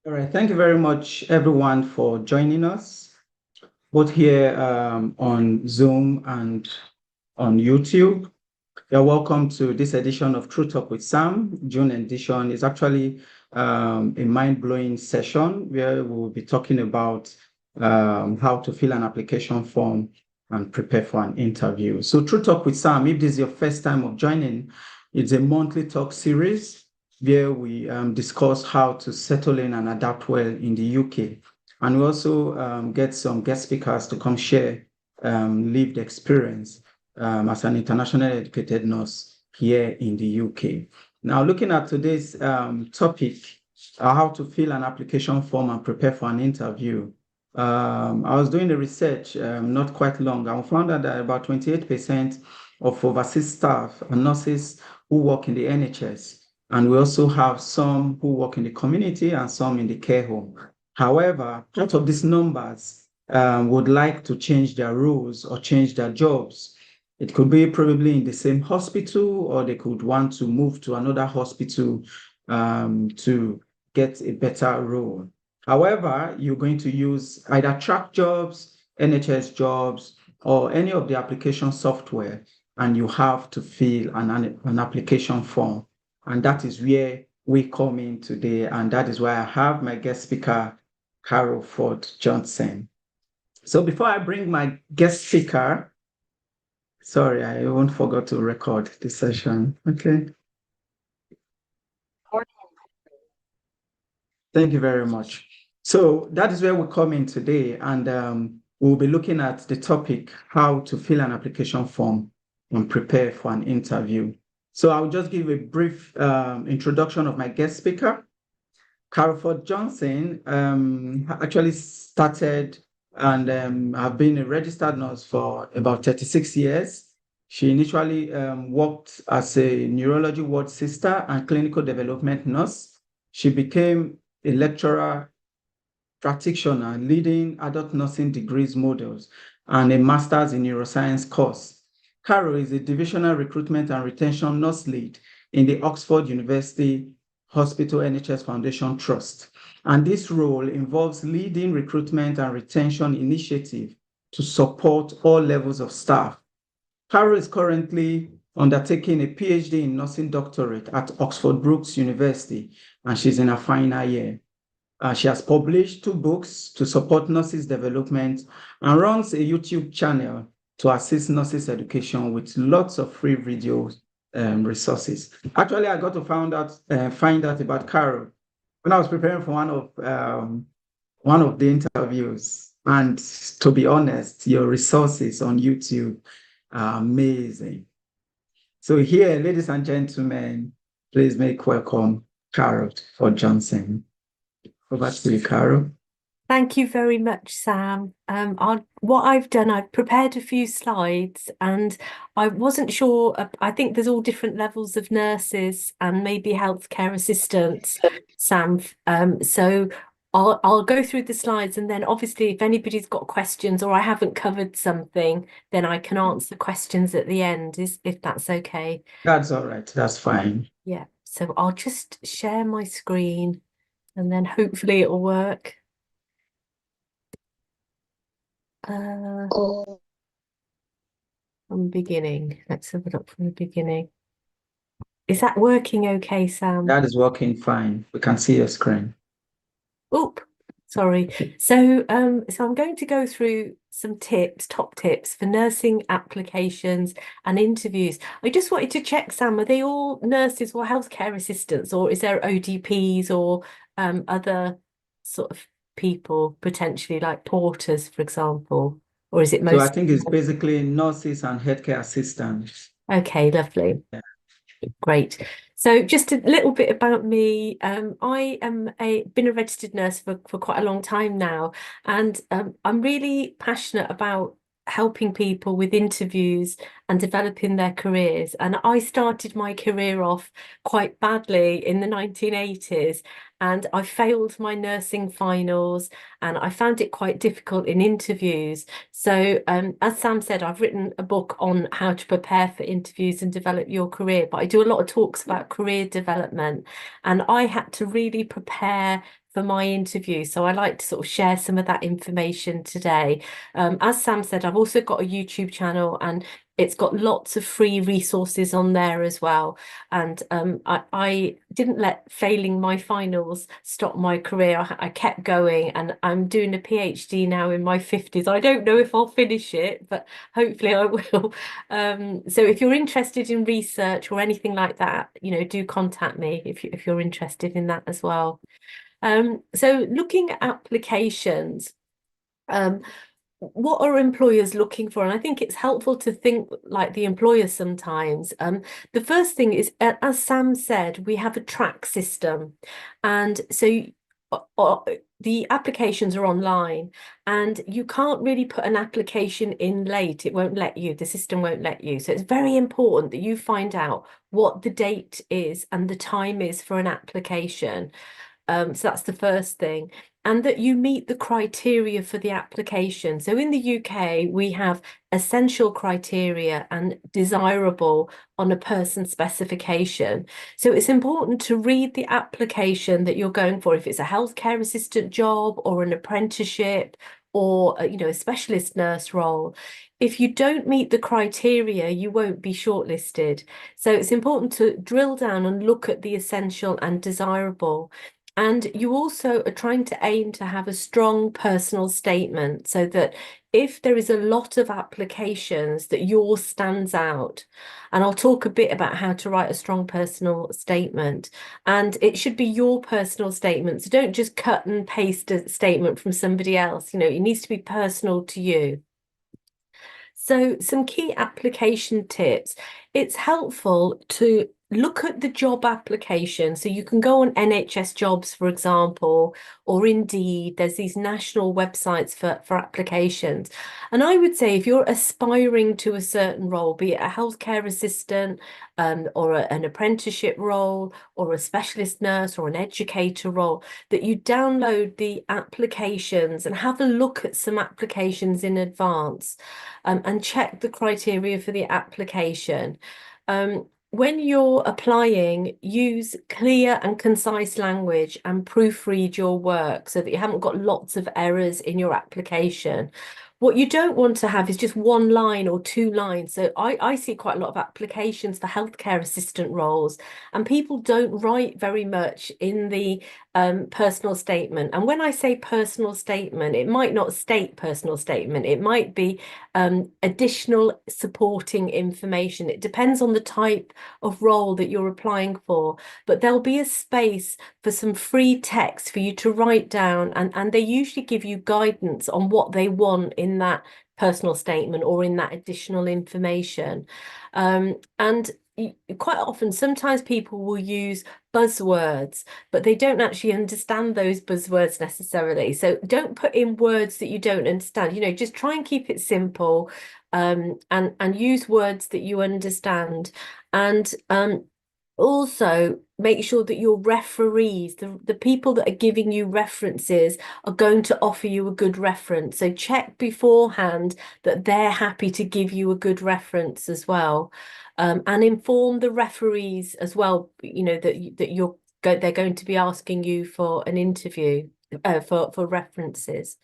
All right, thank you very much, everyone, for joining us, both here on Zoom and on YouTube. You're welcome to this edition of True Talk with Sam. June edition is actually a mind-blowing session where we'll be talking about how to fill an application form and prepare for an interview. So True Talk with Sam, if this is your first time of joining, it's a monthly talk series where we discuss how to settle in and adapt well in the UK. And we also get some guest speakers to come share lived experience as an internationally educated nurse here in the UK. Now, looking at today's topic, how to fill an application form and prepare for an interview. I was doing the research not quite long. I found out that about 28% of overseas staff are nurses who work in the NHS. And we also have some who work in the community and some in the care home. However, part of these numbers would like to change their roles or change their jobs. It could be probably in the same hospital, or they could want to move to another hospital to get a better role. However, you're going to use either track jobs, NHS jobs, or any of the application software, and you have to fill an application form. And that is where we come in today. And that is why I have my guest speaker, Carol Forde-Johnston. So before I bring my guest speaker, sorry, I won't forget to record this session. Okay. Thank you very much. So that is where we come in today. And we'll be looking at the topic, how to fill an application form and prepare for an interview. So I'll just give a brief introduction of my guest speaker. Carol Forde-Johnston actually started and have been a registered nurse for about 36 years. She initially worked as a neurology ward sister and clinical development nurse. She became a lecturer practitioner leading adult nursing degrees modules and a master's in neuroscience course. Carol is a divisional recruitment and retention nurse lead in the Oxford University Hospital NHS Foundation Trust. And this role involves leading recruitment and retention initiative to support all levels of staff. Carol is currently undertaking a PhD in nursing doctorate at Oxford Brookes University, and she's in her final year. She has published 2 books to support nurses' development and runs a YouTube channel to assist nurses' education with lots of free video resources. Actually, I got to find out about Carol when I was preparing for one of the interviews. And to be honest, your resources on YouTube are amazing. So here, ladies and gentlemen, please make welcome Carol Forde-Johnston. Over to you, Carol. Thank you very much, Sam. What I've done, I've prepared a few slides and I wasn't sure. I think there's all different levels of nurses and maybe healthcare assistants, Sam. So I'll go through the slides, and then obviously if anybody's got questions or I haven't covered something, then I can answer questions at the end, if that's okay. That's all right. That's fine. Yeah. So I'll just share my screen and then hopefully it'll work. From the beginning. Let's have a look from the beginning. Is that working okay, Sam? That is working fine. We can see your screen. Oop, sorry. So I'm going to go through some top tips for nursing applications and interviews. I just wanted to check, Sam, are they all nurses or healthcare assistants, or is there ODPs or other sort of people potentially, like porters, for example, or is it mostly? So I think it's basically nurses and healthcare assistants. Okay, lovely. Yeah. Great. So just a little bit about me. I am been a registered nurse for quite a long time now, and I'm really passionate about helping people with interviews and developing their careers. And I started my career off quite badly in the 1980s, and I failed my nursing finals, and I found it quite difficult in interviews. So as Sam said, I've written a book on how to prepare for interviews and develop your career, but I do a lot of talks about career development, and I had to really prepare for my interview. So I like to sort of share some of that information today. As Sam said, I've also got a YouTube channel, and it's got lots of free resources on there as well. And I didn't let failing my finals stop my career. I kept going, and I'm doing a PhD now in my 50s. I don't know if I'll finish it, but hopefully I will. So if you're interested in research or anything like that, do contact me if you're interested in that as well. So looking at applications, um, what are employers looking for? And I think it's helpful to think like the employer sometimes. The first thing is, as Sam said, we have a track system. And so the applications are online, and you can't really put an application in late. It won't let you, the system won't let you. So it's very important that you find out what the date is and the time is for an application. So that's the first thing. And that you meet the criteria for the application. So in the UK, we have essential criteria and desirable on a person specification. So it's important to read the application that you're going for, if it's a healthcare assistant job or an apprenticeship or a specialist nurse role. If you don't meet the criteria, you won't be shortlisted. So it's important to drill down and look at the essential and desirable. And you also are trying to aim to have a strong personal statement, so that if there is a lot of applications, that yours stands out. And I'll talk a bit about how to write a strong personal statement. And it should be your personal statement. So don't just cut and paste a statement from somebody else. It needs to be personal to you. So some key application tips. It's helpful to look at the job application. So you can go on NHS Jobs, for example, or Indeed. There's these national websites for applications. And I would say if you're aspiring to a certain role, be it a healthcare assistant, or an apprenticeship role, or a specialist nurse, or an educator role, that you download the applications and have a look at some applications in advance, and check the criteria for the application. When you're applying, use clear and concise language and proofread your work so that you haven't got lots of errors in your application. What you don't want to have is just one line or two lines. So I see quite a lot of applications for healthcare assistant roles, and people don't write very much in the personal statement. And when I say personal statement, it might not state personal statement. It might be additional supporting information. It depends on the type of role that you're applying for, but there'll be a space for some free text for you to write down, and they usually give you guidance on what they want in that personal statement or in that additional information. And quite often, sometimes people will use buzzwords, but they don't actually understand those buzzwords necessarily. So don't put in words that you don't understand. Just try and keep it simple, and use words that you understand. And also make sure that your referees, the people that are giving you references, are going to offer you a good reference. So check beforehand that they're happy to give you a good reference as well. And inform the referees as well, that they're going to be asking you for an interview, for references.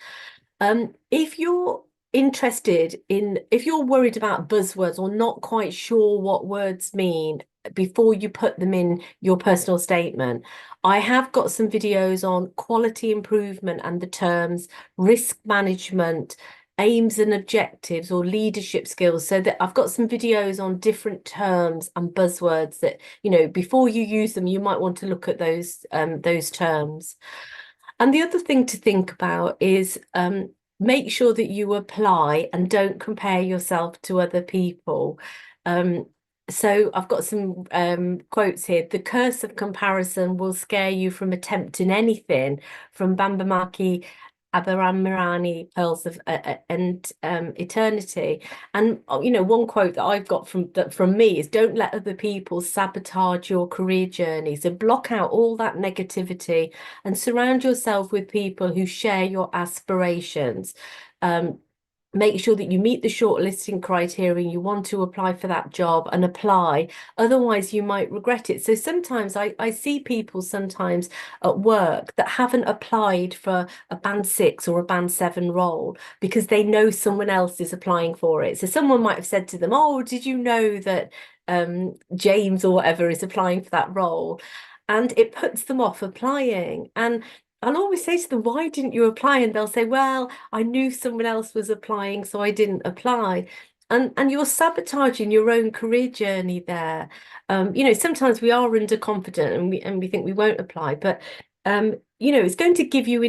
If you're if you're worried about buzzwords or not quite sure what words mean before you put them in your personal statement, I have got some videos on quality improvement and the terms, risk management, aims and objectives, or leadership skills. So that I've got some videos on different terms and buzzwords that, before you use them, you might want to look at those terms. And the other thing to think about is, make sure that you apply and don't compare yourself to other people. So I've got some quotes here. The curse of comparison will scare you from attempting anything, from Bambamaki Abhiramirani, Pearls of Eternity. And one quote that I've got from me is, don't let other people sabotage your career journey. So block out all that negativity and surround yourself with people who share your aspirations. make sure that you meet the shortlisting criteria, you want to apply for that job and apply. Otherwise, you might regret it. So sometimes I see people sometimes at work that haven't applied for a band 6 or a band 7 role because they know someone else is applying for it. So someone might have said to them, oh, did you know that James or whatever is applying for that role? And it puts them off applying. And I'll always say to them, why didn't you apply? And they'll say, well, I knew someone else was applying, so I didn't apply. And you're sabotaging your own career journey there. Sometimes we are underconfident and we think we won't apply, but it's going to give you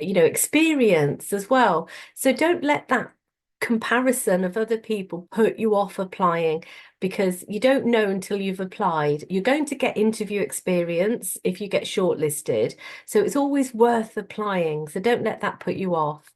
experience as well. So don't let that comparison of other people put you off applying, because you don't know until you've applied. You're going to get interview experience if you get shortlisted. So it's always worth applying. So don't let that put you off.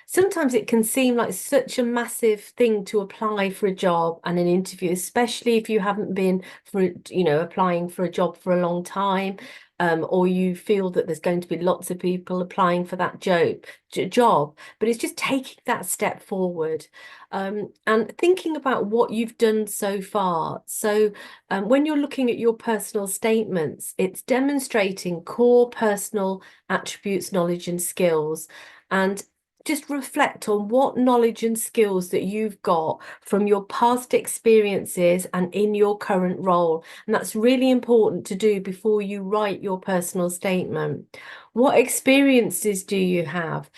Sometimes it can seem like such a massive thing to apply for a job and an interview, especially if you haven't been applying for a job for a long time. Or you feel that there's going to be lots of people applying for that job, but it's just taking that step forward, and thinking about what you've done so far. So when you're looking at your personal statements, it's demonstrating core personal attributes, knowledge and skills, and just reflect on what knowledge and skills that you've got from your past experiences and in your current role. And that's really important to do before you write your personal statement. What experiences do you have?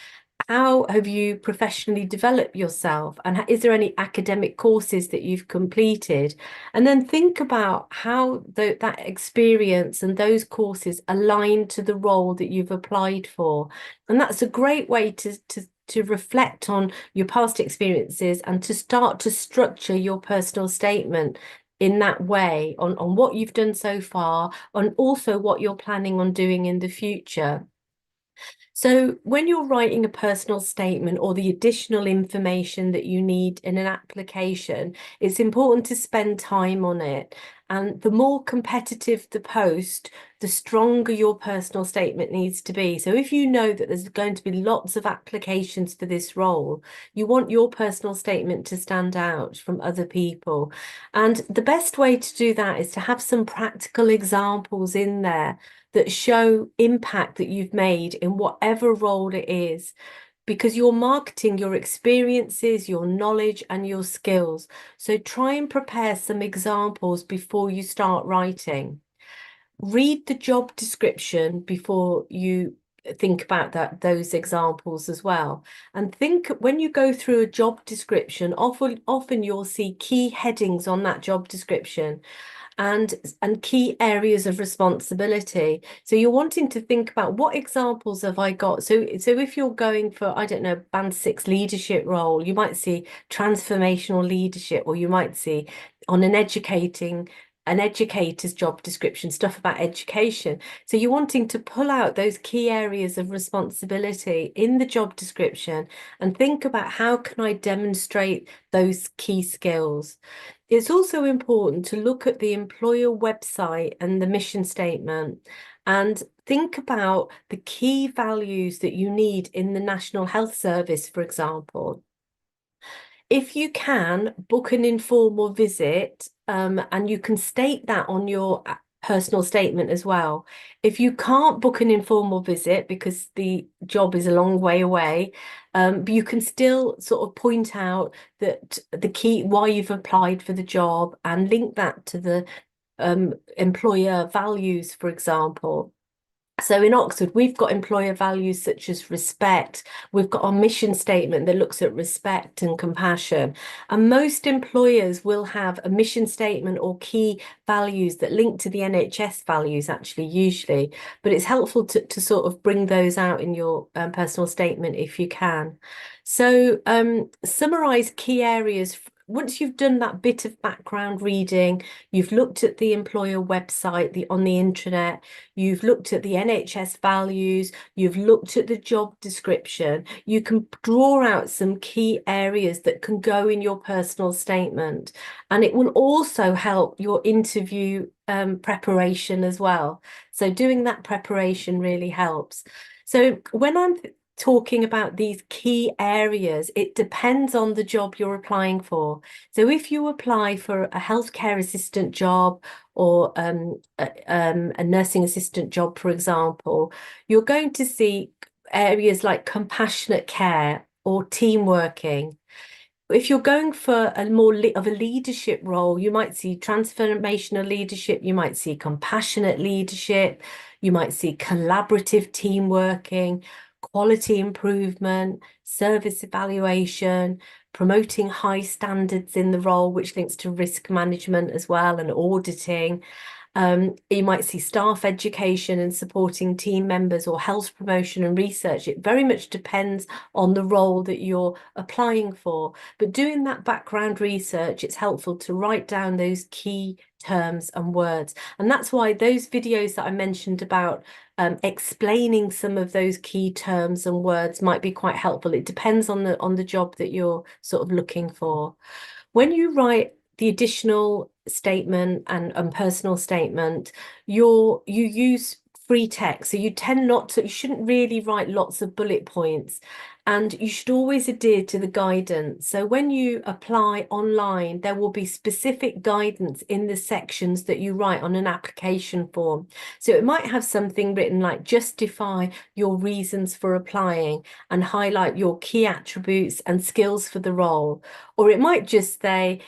How have you professionally developed yourself? And is there any academic courses that you've completed? And then think about how that experience and those courses align to the role that you've applied for. And that's a great way to reflect on your past experiences and to start to structure your personal statement in that way, on what you've done so far and also what you're planning on doing in the future. So when you're writing a personal statement or the additional information that you need in an application, it's important to spend time on it. And the more competitive the post, the stronger your personal statement needs to be. So if you know that there's going to be lots of applications for this role, you want your personal statement to stand out from other people. And the best way to do that is to have some practical examples in there that show impact that you've made in whatever role it is, because you're marketing your experiences, your knowledge and your skills. So try and prepare some examples before you start writing. Read the job description before you think about those examples as well. And think, when you go through a job description, often you'll see key headings on that job description and key areas of responsibility. So you're wanting to think about, what examples have I got? So if you're going for, I don't know, band 6 leadership role, you might see transformational leadership, or you might see on an educator's job description, stuff about education. So you're wanting to pull out those key areas of responsibility in the job description and think about, how can I demonstrate those key skills? It's also important to look at the employer website and the mission statement and think about the key values that you need in the National Health Service, for example. If you can, book an informal visit, and you can state that on your personal statement as well. If you can't book an informal visit because the job is a long way away, but you can still sort of point out that the key, why you've applied for the job, and link that to the employer values, for example. So in Oxford, we've got employer values such as respect. We've got our mission statement that looks at respect and compassion. And most employers will have a mission statement or key values that link to the NHS values, actually, usually. But it's helpful to sort of bring those out in your personal statement if you can. So summarize key areas. Once you've done that bit of background reading, you've looked at the employer website, on the intranet, you've looked at the NHS values, you've looked at the job description, you can draw out some key areas that can go in your personal statement. And it will also help your interview preparation as well. So doing that preparation really helps. So when I'm talking about these key areas. It depends on the job you're applying for. So if you apply for a healthcare assistant job or a nursing assistant job, for example, you're going to see areas like compassionate care or team working. If you're going for a more of a leadership role, you might see transformational leadership, you might see compassionate leadership, you might see collaborative team working, quality improvement, service evaluation, promoting high standards in the role, which links to risk management as well, and auditing. You might see staff education and supporting team members, or health promotion and research. It very much depends on the role that you're applying for. But doing that background research, it's helpful to write down those key terms and words. And that's why those videos that I mentioned about explaining some of those key terms and words might be quite helpful. It depends on the job that you're sort of looking for. When you write the additional statement and personal statement, you use free text. So you tend not to, you shouldn't really write lots of bullet points, and you should always adhere to the guidance. So when you apply online, there will be specific guidance in the sections that you write on an application form. So it might have something written like justify your reasons for applying and highlight your key attributes and skills for the role. Or it might just say,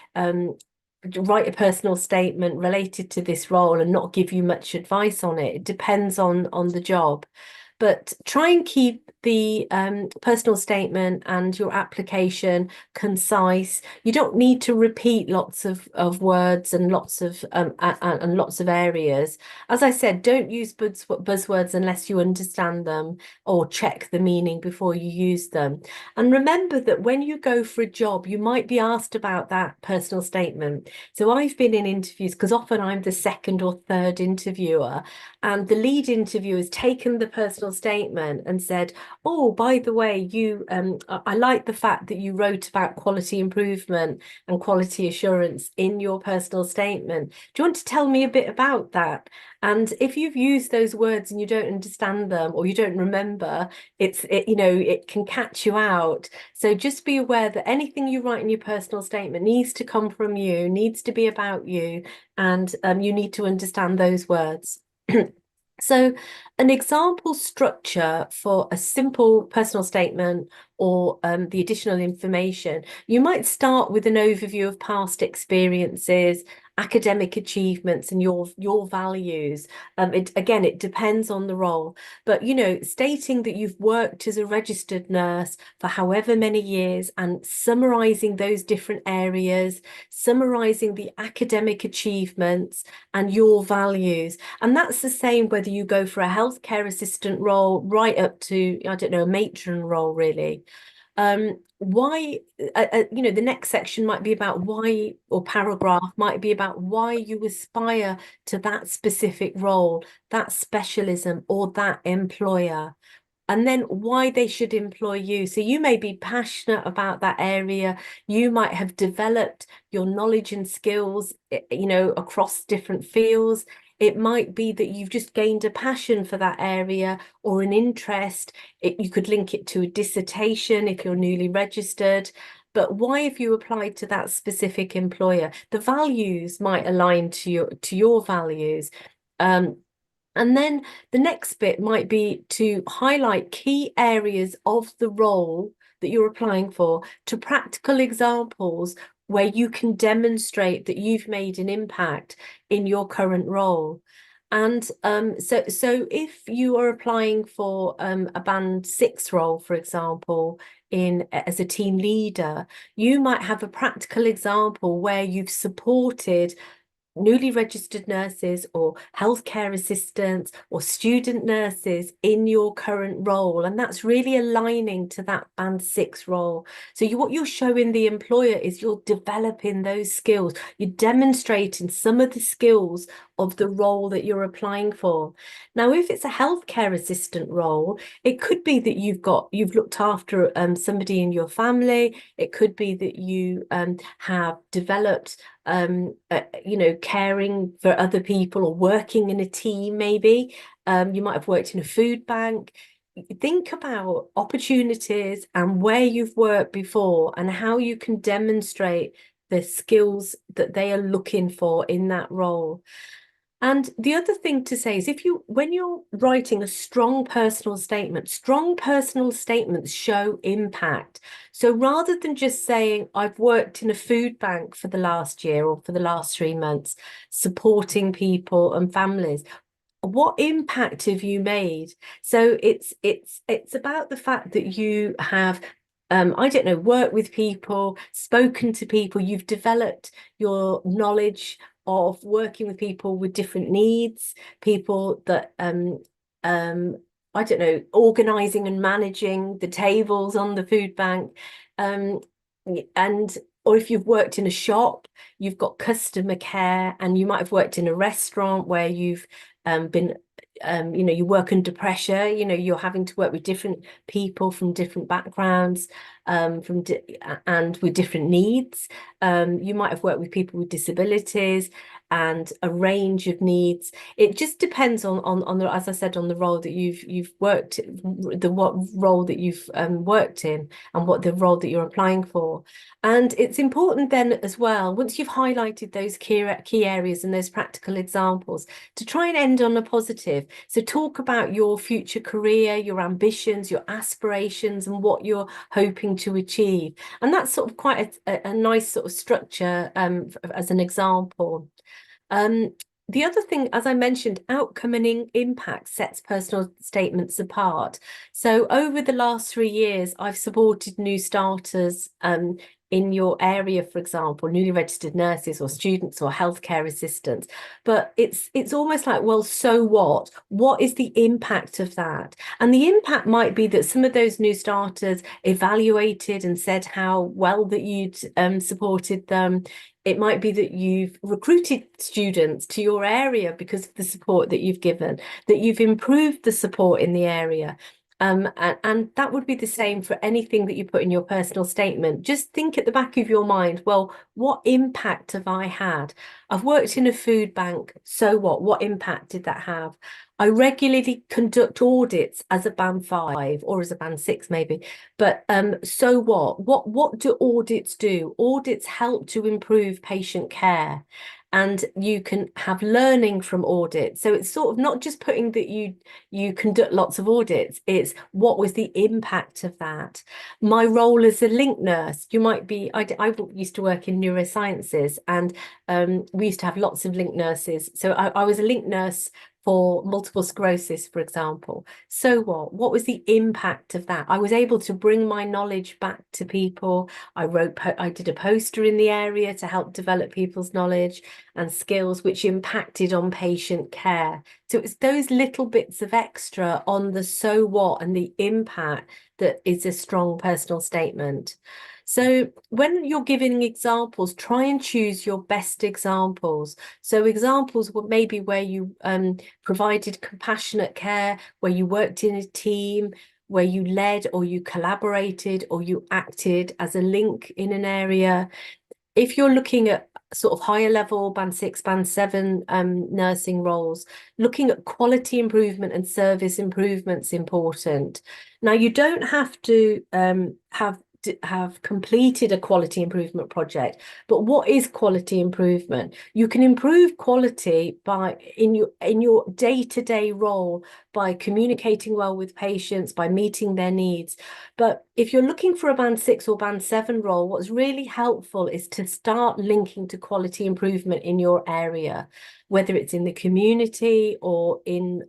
write a personal statement related to this role and not give you much advice on it. It depends on the job. But try and keep the personal statement and your application concise. You don't need to repeat lots of words and lots of areas. As I said, don't use buzzwords unless you understand them or check the meaning before you use them. And remember that when you go for a job, you might be asked about that personal statement. So I've been in interviews, because often I'm the second or third interviewer, and the lead interviewer has taken the personal statement and said, oh, by the way, I like the fact that you wrote about quality improvement and quality assurance in your personal statement. Do you want to tell me a bit about that? And if you've used those words and you don't understand them or you don't remember, it can catch you out. So just be aware that anything you write in your personal statement needs to come from you, needs to be about you, and you need to understand those words. So an example structure for a simple personal statement or the additional information, you might start with an overview of past experiences, academic achievements, and your values. It depends on the role, but stating that you've worked as a registered nurse for however many years and summarizing those different areas, summarizing the academic achievements and your values. And that's the same whether you go for a healthcare assistant role right up to, I don't know, a matron role, really. Why, the next section might be about why, or paragraph might be about why you aspire to that specific role, that specialism, or that employer. And then why they should employ you. So you may be passionate about that area. You might have developed your knowledge and skills, across different fields. It might be that you've just gained a passion for that area or an interest. You could link it to a dissertation if you're newly registered. But why have you applied to that specific employer? The values might align to your values. And then the next bit might be to highlight key areas of the role that you're applying for to practical examples where you can demonstrate that you've made an impact in your current role. And so if you are applying for a band 6 role, for example, as a team leader, you might have a practical example where you've supported newly registered nurses or healthcare assistants or student nurses in your current role, and that's really aligning to that band 6 role. So what you're showing the employer is you're developing those skills, you're demonstrating some of the skills of the role that you're applying for. Now, if it's a healthcare assistant role, it could be that you've looked after somebody in your family. It could be that you have developed caring for other people or working in a team, maybe. You might have worked in a food bank. think about opportunities and where you've worked before and how you can demonstrate the skills that they are looking for in that role. And the other thing to say is when you're writing a strong personal statements show impact. So rather than just saying, I've worked in a food bank for the last year or for the last 3 months, supporting people and families, what impact have you made? So it's about the fact that you have I don't know, worked with people, spoken to people, you've developed your knowledge of working with people with different needs, people that I don't know, organizing and managing the tables on the food bank, and or if you've worked in a shop, you've got customer care, and you might have worked in a restaurant where you've been you work under pressure, you're having to work with different people from different backgrounds, and with different needs. You might have worked with people with disabilities and a range of needs. It just depends on the, as I said, on the role that you've worked, what role that you've worked in, and what the role that you're applying for. And it's important then as well, once you've highlighted those key areas and those practical examples, to try and end on a positive. So talk about your future career, your ambitions, your aspirations, and what you're hoping to achieve. And that's sort of quite a nice sort of structure as an example. The other thing, as I mentioned, outcome and impact sets personal statements apart. So over the last 3 years, I've supported new starters in your area, for example, newly registered nurses or students or healthcare assistants. But it's almost like, well, so what? What is the impact of that? And the impact might be that some of those new starters evaluated and said how well that you'd supported them. It might be that you've recruited students to your area because of the support that you've given, that you've improved the support in the area. And that would be the same for anything that you put in your personal statement. Just think at the back of your mind, well, what impact have I had? I've worked in a food bank, so what? What impact did that have? I regularly conduct audits as a band 5 or as a band 6 maybe, but so what? What do audits do? Audits help to improve patient care. And you can have learning from audits. So it's sort of not just putting that you conduct lots of audits, it's what was the impact of that. My role as a link nurse, you might be, I used to work in neurosciences, and we used to have lots of link nurses. So I was a link nurse for multiple sclerosis, for example. So what was the impact of that? I was able to bring my knowledge back to people. I did a poster in the area to help develop people's knowledge and skills, which impacted on patient care. So it's those little bits of extra on the so what and the impact that is a strong personal statement. So when you're giving examples, try and choose your best examples. So examples were maybe where you provided compassionate care, where you worked in a team, where you led or you collaborated or you acted as a link in an area. If you're looking at sort of higher level, band 6, band 7 nursing roles, looking at quality improvement and service improvements important. Now, you don't have to have completed a quality improvement project, but what is quality improvement? You can improve quality by in your day-to-day role, by communicating well with patients, by meeting their needs. But if you're looking for a band 6 or band 7 role, what's really helpful is to start linking to quality improvement in your area, whether it's in the community or in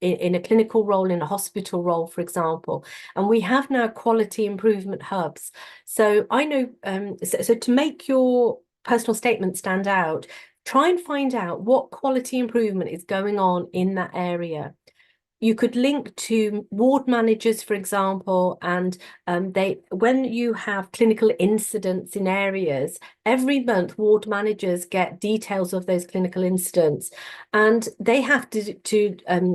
a clinical role, in a hospital role, for example. And we have now quality improvement hubs. So I know, so to make your personal statement stand out, try and find out what quality improvement is going on in that area. You could link to ward managers, for example, and when you have clinical incidents in areas, every month ward managers get details of those clinical incidents, and they have to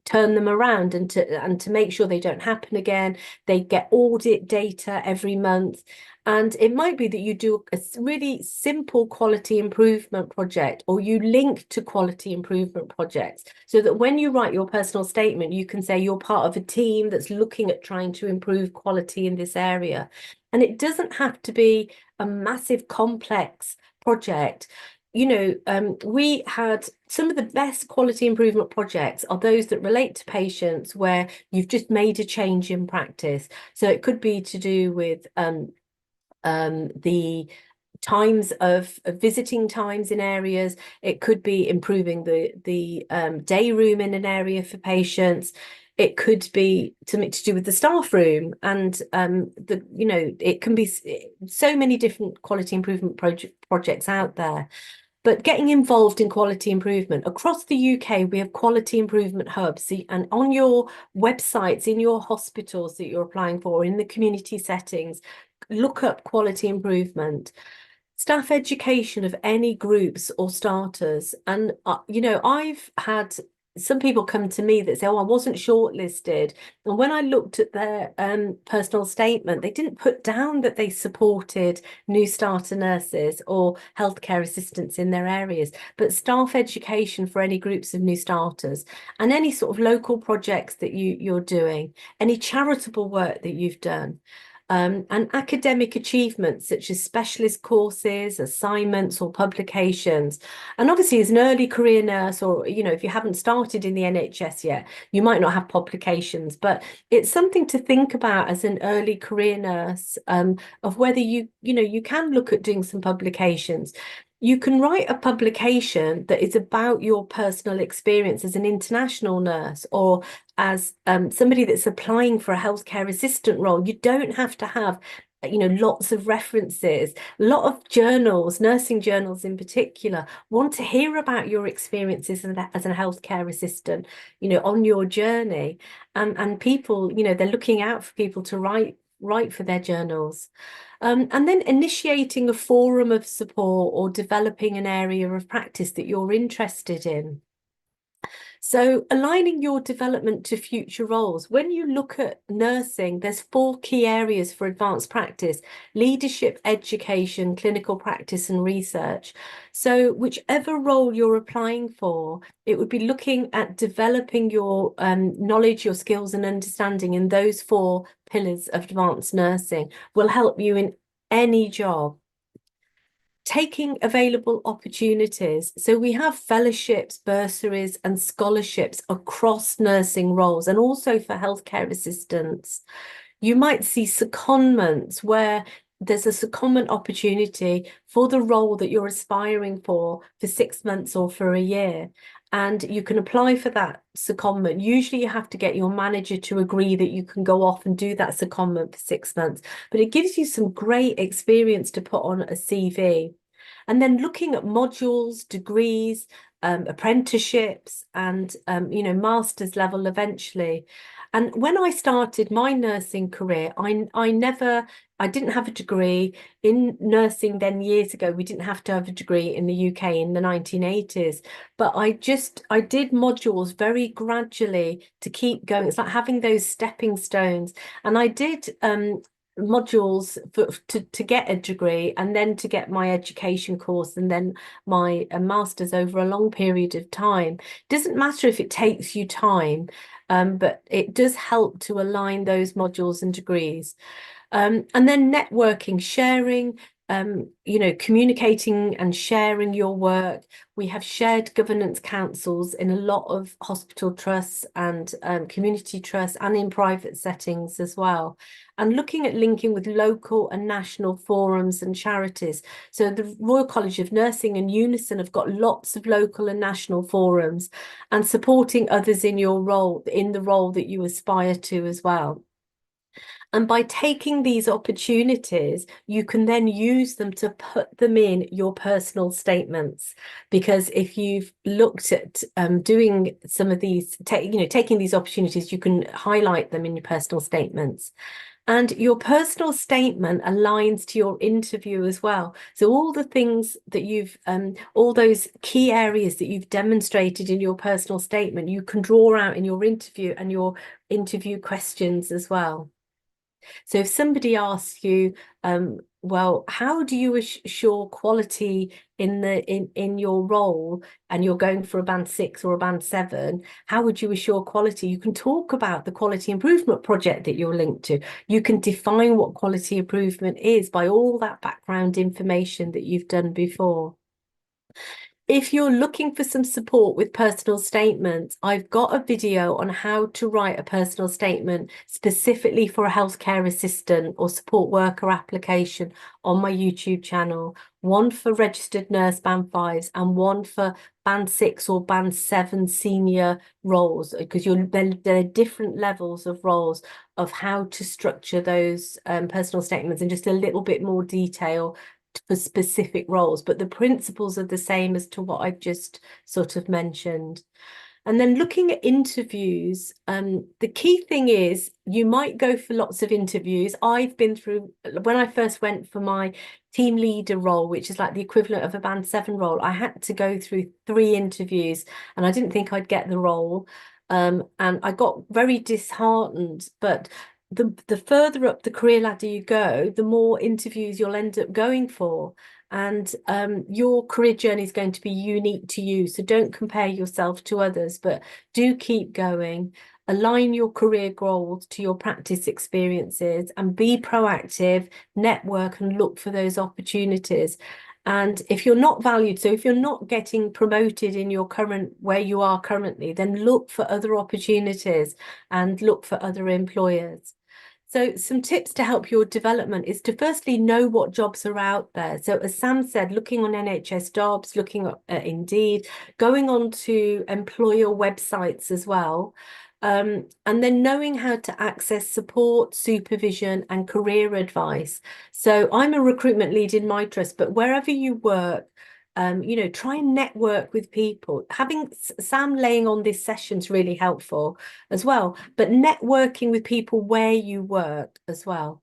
turn them around and to make sure they don't happen again. They get audit data every month. And it might be that you do a really simple quality improvement project, or you link to quality improvement projects, so that when you write your personal statement, you can say you're part of a team that's looking at trying to improve quality in this area. And it doesn't have to be a massive, complex project. We had some of the best quality improvement projects are those that relate to patients where you've just made a change in practice. So it could be to do with the times of visiting times in areas. It could be improving the day room in an area for patients. It could be something to do with the staff room, and it can be so many different quality improvement projects out there. But getting involved in quality improvement across the UK, we have quality improvement hubs, and on your websites, in your hospitals that you're applying for, in the community settings, look up quality improvement. Staff education of any groups or starters. And, I've had some people come to me that say, oh, I wasn't shortlisted. And when I looked at their personal statement, they didn't put down that they supported new starter nurses or healthcare assistants in their areas, but staff education for any groups of new starters, and any sort of local projects that you're doing, any charitable work that you've done. And academic achievements such as specialist courses, assignments, or publications. And obviously, as an early career nurse, or if you haven't started in the NHS yet, you might not have publications, but it's something to think about as an early career nurse, of whether you can look at doing some publications. You can write a publication that is about your personal experience as an international nurse, or as somebody that's applying for a healthcare assistant role. You don't have to have lots of references. A lot of journals, nursing journals in particular, want to hear about your experiences as a healthcare assistant, on your journey. And people, they're looking out for people to write for their journals. And then initiating a forum of support, or developing an area of practice that you're interested in. So aligning your development to future roles. When you look at nursing, there's 4 key areas for advanced practice: leadership, education, clinical practice, and research. So whichever role you're applying for, it would be looking at developing your knowledge, your skills and understanding in those 4 pillars of advanced nursing. Will help you in any job. Taking available opportunities. So we have fellowships, bursaries and scholarships across nursing roles, and also for healthcare assistants. You might see secondments where there's a secondment opportunity for the role that you're aspiring for 6 months or for a year. And you can apply for that secondment. Usually you have to get your manager to agree that you can go off and do that secondment for 6 months, but it gives you some great experience to put on a CV. And then looking at modules, degrees, apprenticeships, and master's level eventually. And when I started my nursing career, I didn't have a degree in nursing then. Years ago, we didn't have to have a degree in the UK in the 1980s, but I did modules very gradually to keep going. It's like having those stepping stones. And I did modules to get a degree, and then to get my education course, and then my master's over a long period of time. Doesn't matter if it takes you time, but it does help to align those modules and degrees. And then networking, sharing, communicating and sharing your work. We have shared governance councils in a lot of hospital trusts and community trusts, and in private settings as well. And looking at linking with local and national forums and charities. So the Royal College of Nursing and Unison have got lots of local and national forums, and supporting others in your role, in the role that you aspire to as well. And by taking these opportunities, you can then use them to put them in your personal statements. Because if you've looked at doing some of these, taking these opportunities, you can highlight them in your personal statements. And your personal statement aligns to your interview as well. So all the things that you've, all those key areas that you've demonstrated in your personal statement, you can draw out in your interview and your interview questions as well. So if somebody asks you, well, how do you assure quality in your role, and you're going for a band 6 or a band 7, how would you assure quality? You can talk about the quality improvement project that you're linked to. You can define what quality improvement is by all that background information that you've done before. If you're looking for some support with personal statements, I've got a video on how to write a personal statement specifically for a healthcare assistant or support worker application on my YouTube channel. One for registered nurse band 5s and one for band 6 or band 7 senior roles, because there are different levels of roles of how to structure those personal statements in just a little bit more detail for specific roles, but the principles are the same as to what I've just sort of mentioned. And then looking at interviews, the key thing is you might go for lots of interviews. I've been through, when I first went for my team leader role, which is like the equivalent of a band 7 role, I had to go through 3 interviews and I didn't think I'd get the role. And I got very disheartened, but the further up the career ladder you go, the more interviews you'll end up going for. And your career journey is going to be unique to you. So don't compare yourself to others, but do keep going. Align your career goals to your practice experiences and be proactive, network and look for those opportunities. And if you're not valued, so if you're not getting promoted in your current, where you are currently, then look for other opportunities and look for other employers. So some tips to help your development is to firstly know what jobs are out there. So as Sam said, looking on NHS jobs, looking at Indeed, going on to employer websites as well. And then knowing how to access support, supervision and career advice. So I'm a recruitment lead in my trust, but wherever you work, try and network with people. Having Sam laying on this session is really helpful as well, but networking with people where you work as well.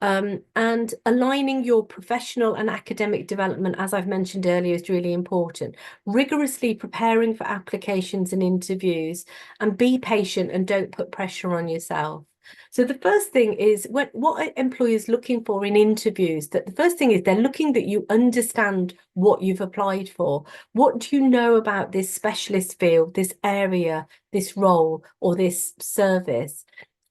And aligning your professional and academic development, as I've mentioned earlier, is really important. Rigorously preparing for applications and interviews, and be patient and don't put pressure on yourself. So the first thing is, what are employers looking for in interviews? That the first thing is they're looking that you understand what you've applied for. What do you know about this specialist field, this area, this role, or this service?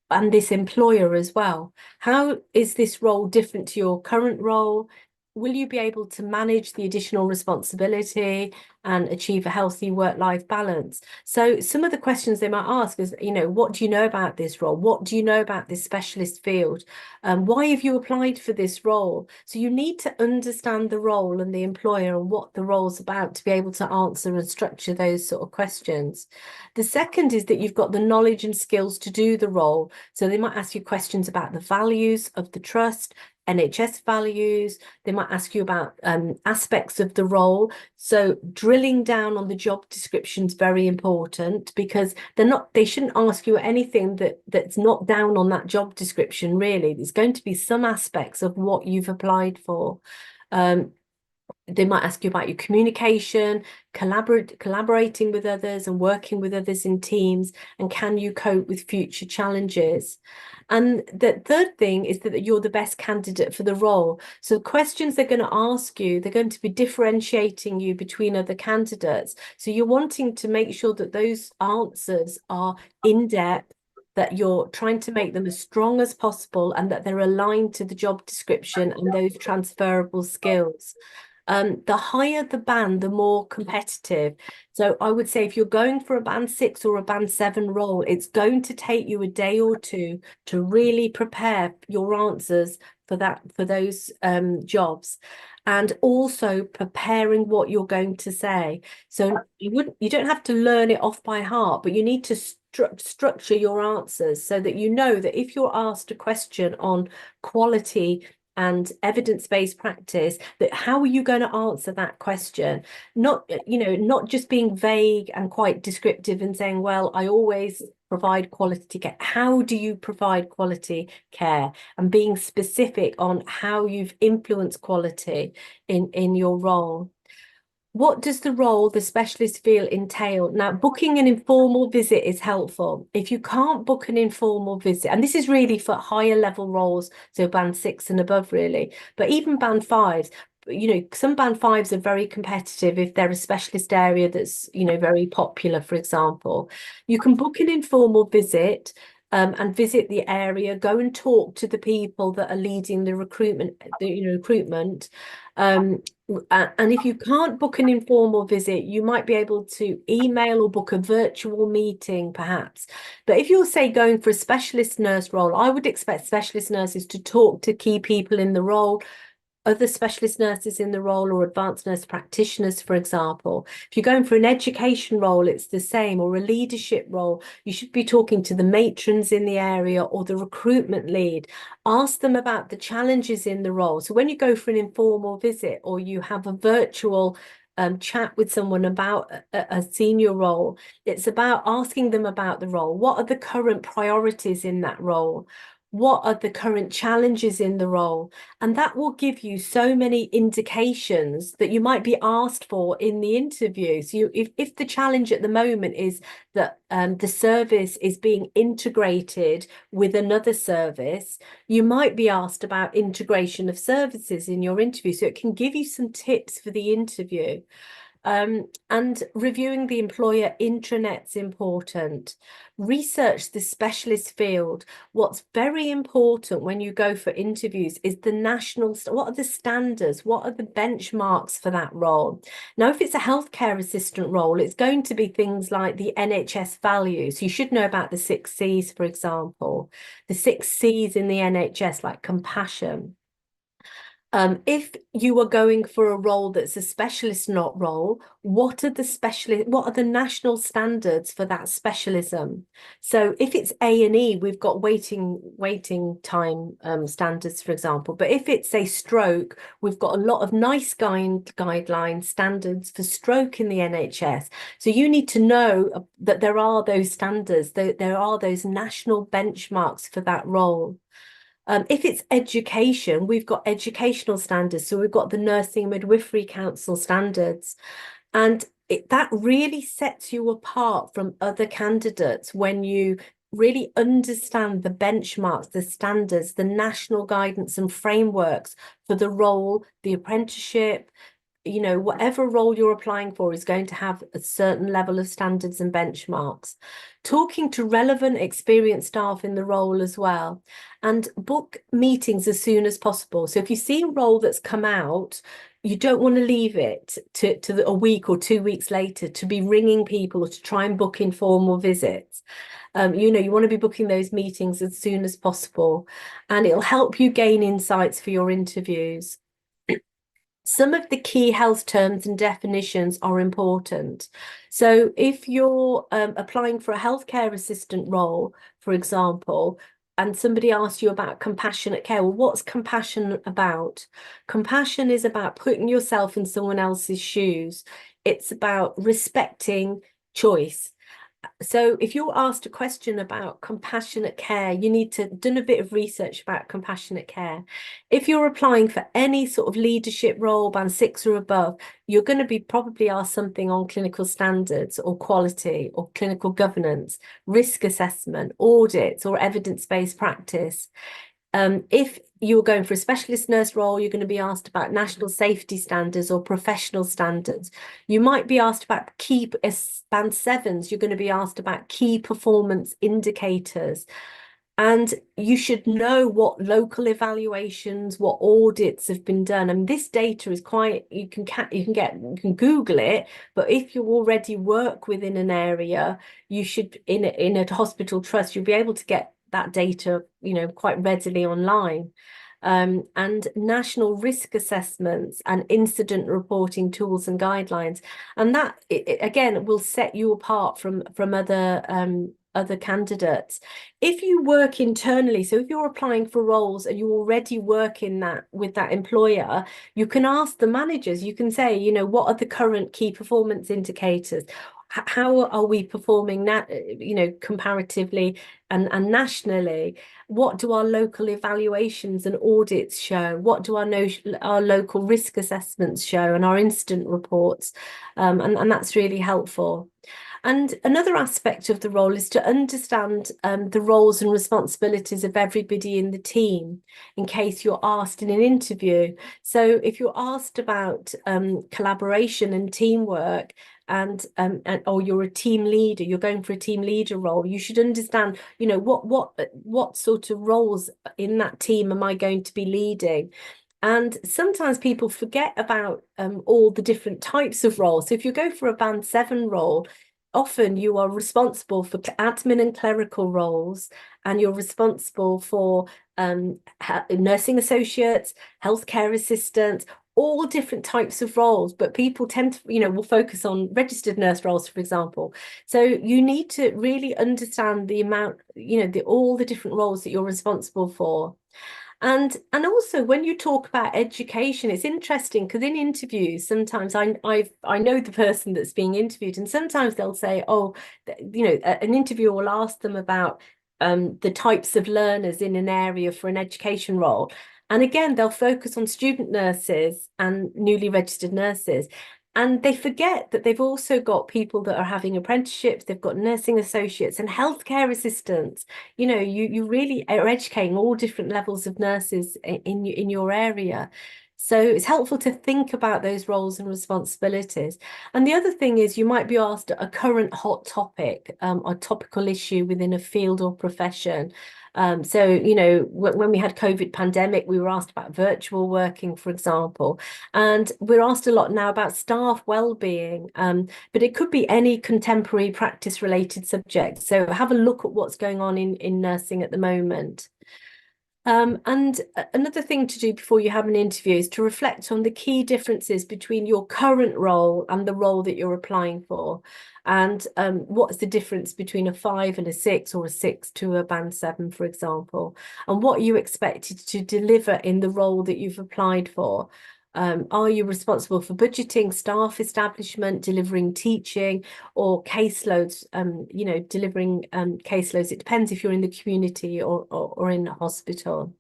And this employer as well. How is this role different to your current role? Will you be able to manage the additional responsibility and achieve a healthy work-life balance? So some of the questions they might ask is, what do you know about this role? What do you know about this specialist field? Why have you applied for this role? So you need to understand the role and the employer and what the role's about to be able to answer and structure those sort of questions. The second is that you've got the knowledge and skills to do the role. So they might ask you questions about the values of the trust, NHS values. They might ask you about aspects of the role. So drilling down on the job description is very important, because they shouldn't ask you anything that's not down on that job description, really. There's going to be some aspects of what you've applied for. They might ask you about your communication, collaborating with others and working with others in teams, and can you cope with future challenges? And the third thing is that you're the best candidate for the role. So questions they're going to ask you, they're going to be differentiating you between other candidates. So you're wanting to make sure that those answers are in depth, that you're trying to make them as strong as possible, and that they're aligned to the job description and those transferable skills. The higher the band, the more competitive. So I would say if you're going for a band 6 or a band 7 role, it's going to take you a day or two to really prepare your answers for those jobs, and also preparing what you're going to say. So you don't have to learn it off by heart, but you need to structure your answers so that you know that if you're asked a question on quality and evidence-based practice, that how are you going to answer that question? Not just being vague and quite descriptive and saying, well, I always provide quality care. How do you provide quality care? And being specific on how you've influenced quality in your role. What does the role the specialist feel entail? Now, booking an informal visit is helpful. If you can't book an informal visit, and this is really for higher level roles, so band 6 and above, really, but even band 5s, you know, some band 5s are very competitive if they're a specialist area that's, you know, very popular, for example. You can book an informal visit and visit the area, go and talk to the people that are leading the recruitment, recruitment. And if you can't book an informal visit, you might be able to email or book a virtual meeting, perhaps. But if you're, say, going for a specialist nurse role, I would expect specialist nurses to talk to key people in the role, other specialist nurses in the role, or advanced nurse practitioners, for example. If you're going for an education role, it's the same, or a leadership role. You should be talking to the matrons in the area or the recruitment lead. Ask them about the challenges in the role. So when you go for an informal visit or you have a virtual chat with someone about a senior role, it's about asking them about the role. What are the current priorities in that role? What are the current challenges in the role? And that will give you so many indications that you might be asked for in the interview. So if the challenge at the moment is that the service is being integrated with another service, you might be asked about integration of services in your interview. So it can give you some tips for the interview. And reviewing the employer intranet's important. Research the specialist field. What's very important when you go for interviews is the what are the standards? What are the benchmarks for that role? Now, if it's a healthcare assistant role, it's going to be things like the NHS values. You should know about the 6 C's, for example. The 6 C's in the NHS, like compassion. If you are going for a role that's a specialist not role, what are the national standards for that specialism? So if it's A&E, we've got waiting time standards, for example. But if it's a stroke, we've got a lot of NICE guidelines standards for stroke in the NHS. So you need to know that there are those standards, there are those national benchmarks for that role. If it's education, we've got educational standards. So we've got the Nursing Midwifery Council standards. And that really sets you apart from other candidates when you really understand the benchmarks, the standards, the national guidance and frameworks for the role, the apprenticeship. You know, whatever role you're applying for is going to have a certain level of standards and benchmarks. Talking to relevant, experienced staff in the role as well, and book meetings as soon as possible. So if you see a role that's come out, you don't want to leave it to a week or 2 weeks later to be ringing people or to try and book informal visits. You know, you want to be booking those meetings as soon as possible, and it'll help you gain insights for your interviews. Some of the key health terms and definitions are important. So if you're applying for a healthcare assistant role, for example, and somebody asks you about compassionate care, well, what's compassion about? Compassion is about putting yourself in someone else's shoes. It's about respecting choice. So if you're asked a question about compassionate care, you need to done a bit of research about compassionate care. If you're applying for any sort of leadership role, band 6 or above, you're going to be probably asked something on clinical standards or quality or clinical governance, risk assessment, audits, or evidence-based practice. If you're going for a specialist nurse role, you're going to be asked about national safety standards or professional standards. You might be asked about band 7s, you're going to be asked about key performance indicators. And you should know what local evaluations, what audits have been done. And this data is quite, you can Google it, but if you already work within an area, you should, in a hospital trust, you'll be able to get that data, you know, quite readily online. And national risk assessments and incident reporting tools and guidelines. And that, again, will set you apart from other candidates. If you work internally, so if you're applying for roles and you already work in that with that employer, you can ask the managers, you can say, you know, what are the current key performance indicators? how are we performing now, comparatively and nationally? What do our local evaluations and audits show? What do our local risk assessments show and our incident reports? And that's really helpful. And another aspect of the role is to understand the roles and responsibilities of everybody in the team in case you're asked in an interview. So if you're asked about collaboration and teamwork, or you're a team leader, you're going for a team leader role, you should understand, what sort of roles in that team am I going to be leading? And sometimes people forget about all the different types of roles. So if you go for a band 7 role, often you are responsible for admin and clerical roles, and you're responsible for nursing associates, healthcare assistants, all different types of roles. But people tend to, will focus on registered nurse roles, for example. So you need to really understand the amount, all the different roles that you're responsible for. And also when you talk about education, it's interesting because in interviews, sometimes I know the person that's being interviewed, and sometimes they'll say, oh, an interviewer will ask them about the types of learners in an area for an education role. And again, they'll focus on student nurses and newly registered nurses. And they forget that they've also got people that are having apprenticeships, they've got nursing associates and healthcare assistants. You really are educating all different levels of nurses in your area. So it's helpful to think about those roles and responsibilities. And the other thing is you might be asked a current hot topic, or topical issue within a field or profession. So, when we had COVID pandemic, we were asked about virtual working, for example, and we're asked a lot now about staff well-being, but it could be any contemporary practice related subject. So have a look at what's going on in nursing at the moment. And another thing to do before you have an interview is to reflect on the key differences between your current role and the role that you're applying for. And what's the difference between a 5 and a 6, or a 6 to a band 7, for example, and what you expected to deliver in the role that you've applied for. Are you responsible for budgeting, staff establishment, delivering teaching, or caseloads, delivering caseloads? It depends if you're in the community or in a hospital.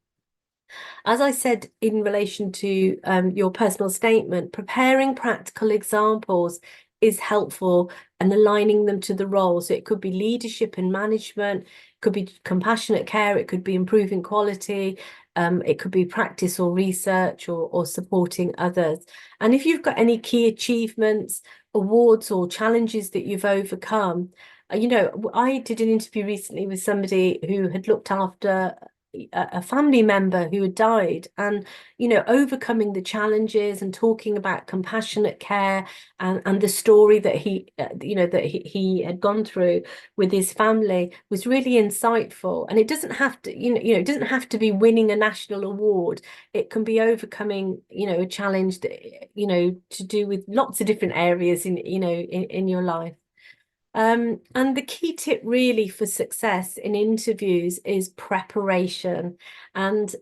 As I said in relation to your personal statement, preparing practical examples is helpful and aligning them to the role. So it could be leadership and management, it could be compassionate care, it could be improving quality, it could be practice or research or supporting others. And if you've got any key achievements, awards or challenges that you've overcome, I did an interview recently with somebody who had looked after a family member who had died, and overcoming the challenges and talking about compassionate care and the story that he had gone through with his family was really insightful. And it doesn't have to it doesn't have to be winning a national award. It can be overcoming a challenge that to do with lots of different areas in your life. And the key tip really for success in interviews is preparation and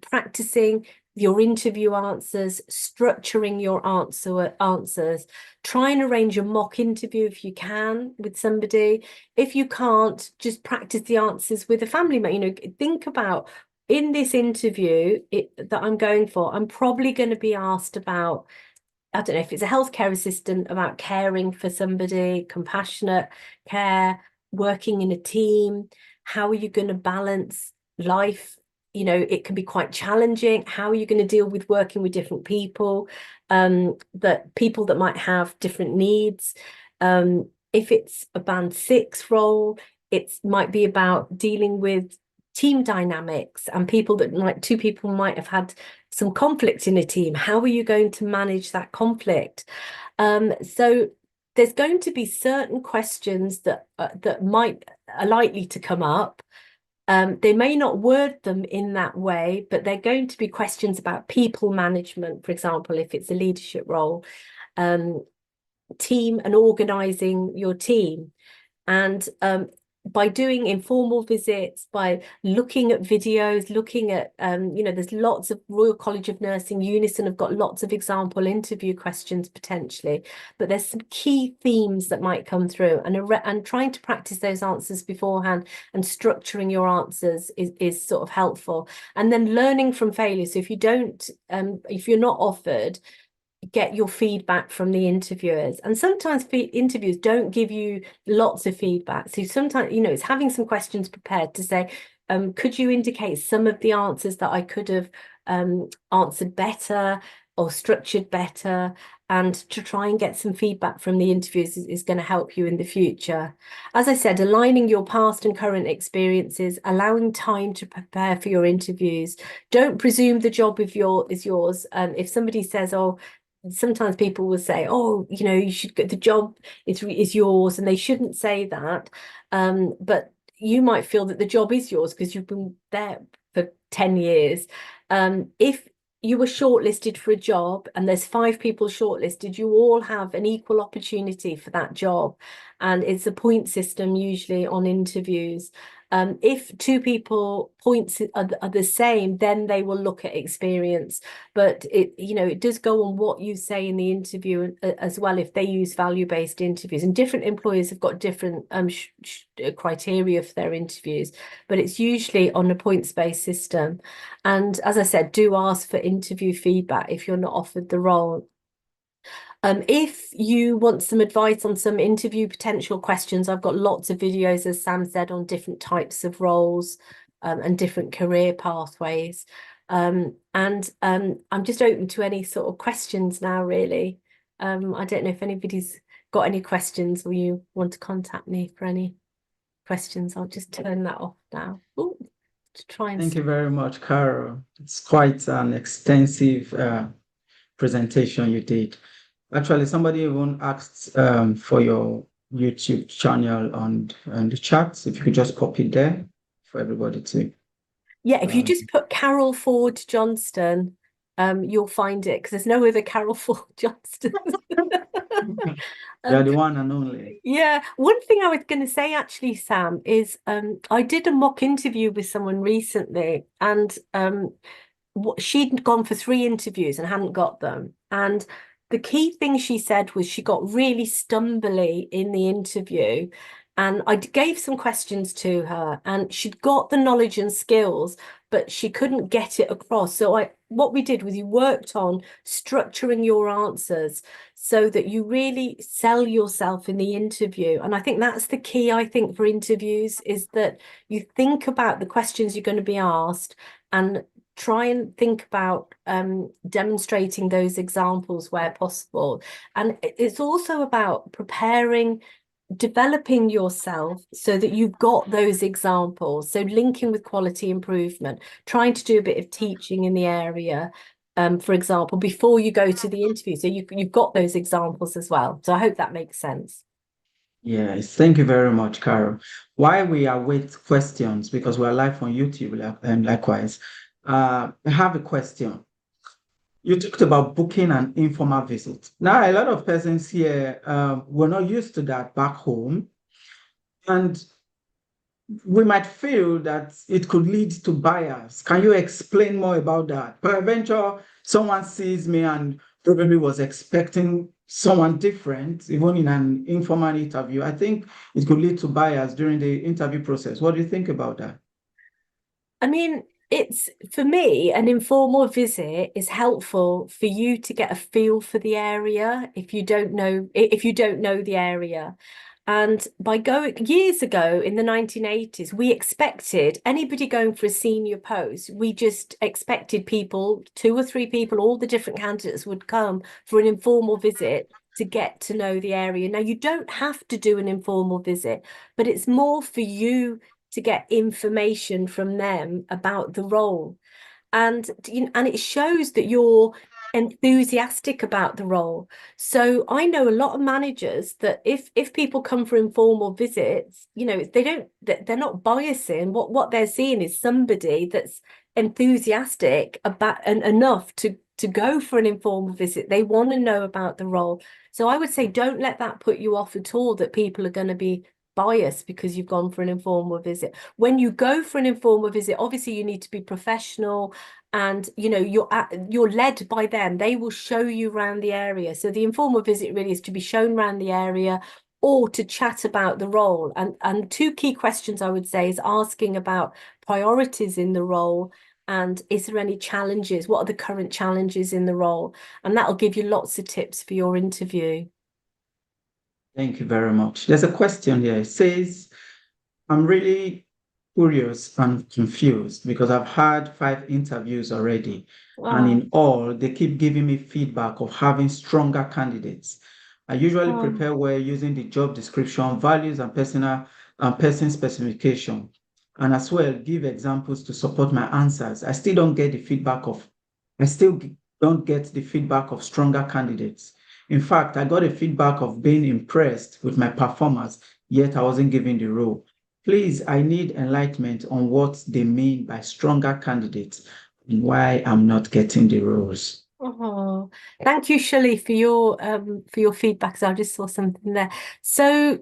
practicing your interview answers, structuring your answers. Try and arrange a mock interview if you can with somebody. If you can't, just practice the answers with a family member. Think about, in this interview that I'm going for, I'm probably going to be asked about, I don't know, if it's a healthcare assistant, about caring for somebody, compassionate care, working in a team. How are you going to balance life? It can be quite challenging. How are you going to deal with working with different people, people that might have different needs? If it's a band 6 role, it might be about dealing with team dynamics and two people might have had some conflict in a team. How are you going to manage that conflict? So there's going to be certain questions that are likely to come up. They may not word them in that way, but they're going to be questions about people management, for example, if it's a leadership role, team and organizing your team. And by doing informal visits, by looking at videos, looking at, there's lots of Royal College of Nursing, Unison have got lots of example interview questions potentially, but there's some key themes that might come through, and trying to practice those answers beforehand and structuring your answers is sort of helpful. And then learning from failure. So if you're not offered, get your feedback from the interviewers. And sometimes interviews don't give you lots of feedback. So sometimes, it's having some questions prepared to say, could you indicate some of the answers that I could have answered better or structured better? And to try and get some feedback from the interviews is going to help you in the future. As I said, aligning your past and current experiences, allowing time to prepare for your interviews. Don't presume the job is yours. If somebody says, oh, sometimes people will say, oh, you should get the job is yours, and they shouldn't say that. But you might feel that the job is yours because you've been there for 10 years. If you were shortlisted for a job and there's 5 people shortlisted, you all have an equal opportunity for that job. And it's a point system usually on interviews. If 2 people points are the same, then they will look at experience. But it does go on what you say in the interview as well, if they use value-based interviews. And different employers have got different criteria for their interviews, but it's usually on a points-based system. And as I said, do ask for interview feedback if you're not offered the role. If you want some advice on some interview potential questions, I've got lots of videos, as Sam said, on different types of roles and different career pathways. I'm just open to any sort of questions now, really. I don't know if anybody's got any questions or you want to contact me for any questions. I'll just turn that off now. Ooh, to try and... Thank you very much, Carol. It's quite an extensive presentation you did. Actually, somebody even asked for your YouTube channel on the chat. If you could just pop it there for everybody to. Yeah, if you just put Carol Forde-Johnston, you'll find it, because there's no other Carol Forde-Johnston. You're the one and only. Yeah, one thing I was going to say actually, Sam, is I did a mock interview with someone recently, and she'd gone for 3 interviews and hadn't got them. And the key thing she said was she got really stumbly in the interview. And I gave some questions to her, and she'd got the knowledge and skills, but she couldn't get it across. So what we did was we worked on structuring your answers so that you really sell yourself in the interview. And I think that's the key, I think, for interviews, is that you think about the questions you're going to be asked and try and think about demonstrating those examples where possible. And it's also about developing yourself so that you've got those examples. So linking with quality improvement, trying to do a bit of teaching in the area, for example, before you go to the interview. So you've got those examples as well. So I hope that makes sense. Yes, thank you very much, Carol. While we await questions, because we're live on YouTube and likewise, I have a question. You talked about booking an informal visit. Now, a lot of persons here were not used to that back home, and we might feel that it could lead to bias. Can you explain more about that? Peradventure, someone sees me and probably was expecting someone different, even in an informal interview. I think it could lead to bias during the interview process. What do you think about that? I mean, for me, an informal visit is helpful for you to get a feel for the area if you don't know the area. And by going years ago in the 1980s, we expected anybody going for a senior post, we just expected people, 2 or 3 people, all the different candidates would come for an informal visit to get to know the area. Now, you don't have to do an informal visit, but it's more for you to get information from them about the role. And it shows that you're enthusiastic about the role. So I know a lot of managers that if people come for informal visits, they're not biasing. What they're seeing is somebody that's enthusiastic about and enough to go for an informal visit. They want to know about the role. So I would say don't let that put you off at all, that people are going to be bias because you've gone for an informal visit. When you go for an informal visit, obviously you need to be professional, and you're led by them. They will show you around the area. So the informal visit really is to be shown around the area or to chat about the role. And two key questions I would say is asking about priorities in the role, and is there any challenges? What are the current challenges in the role? And that'll give you lots of tips for your interview. Thank you very much. There's a question here. It says, I'm really curious and confused because I've had 5 interviews already, and Oh, in all, they keep giving me feedback of having stronger candidates. I usually oh, prepare well using the job description, values, and personal and person specification, and as well give examples to support my answers. I still don't get the feedback of stronger candidates. In fact, I got a feedback of being impressed with my performance, yet I wasn't given the role. Please, I need enlightenment on what they mean by stronger candidates and why I'm not getting the roles. oh. Thank you, Shirley, for your feedback. So I just saw something there. So,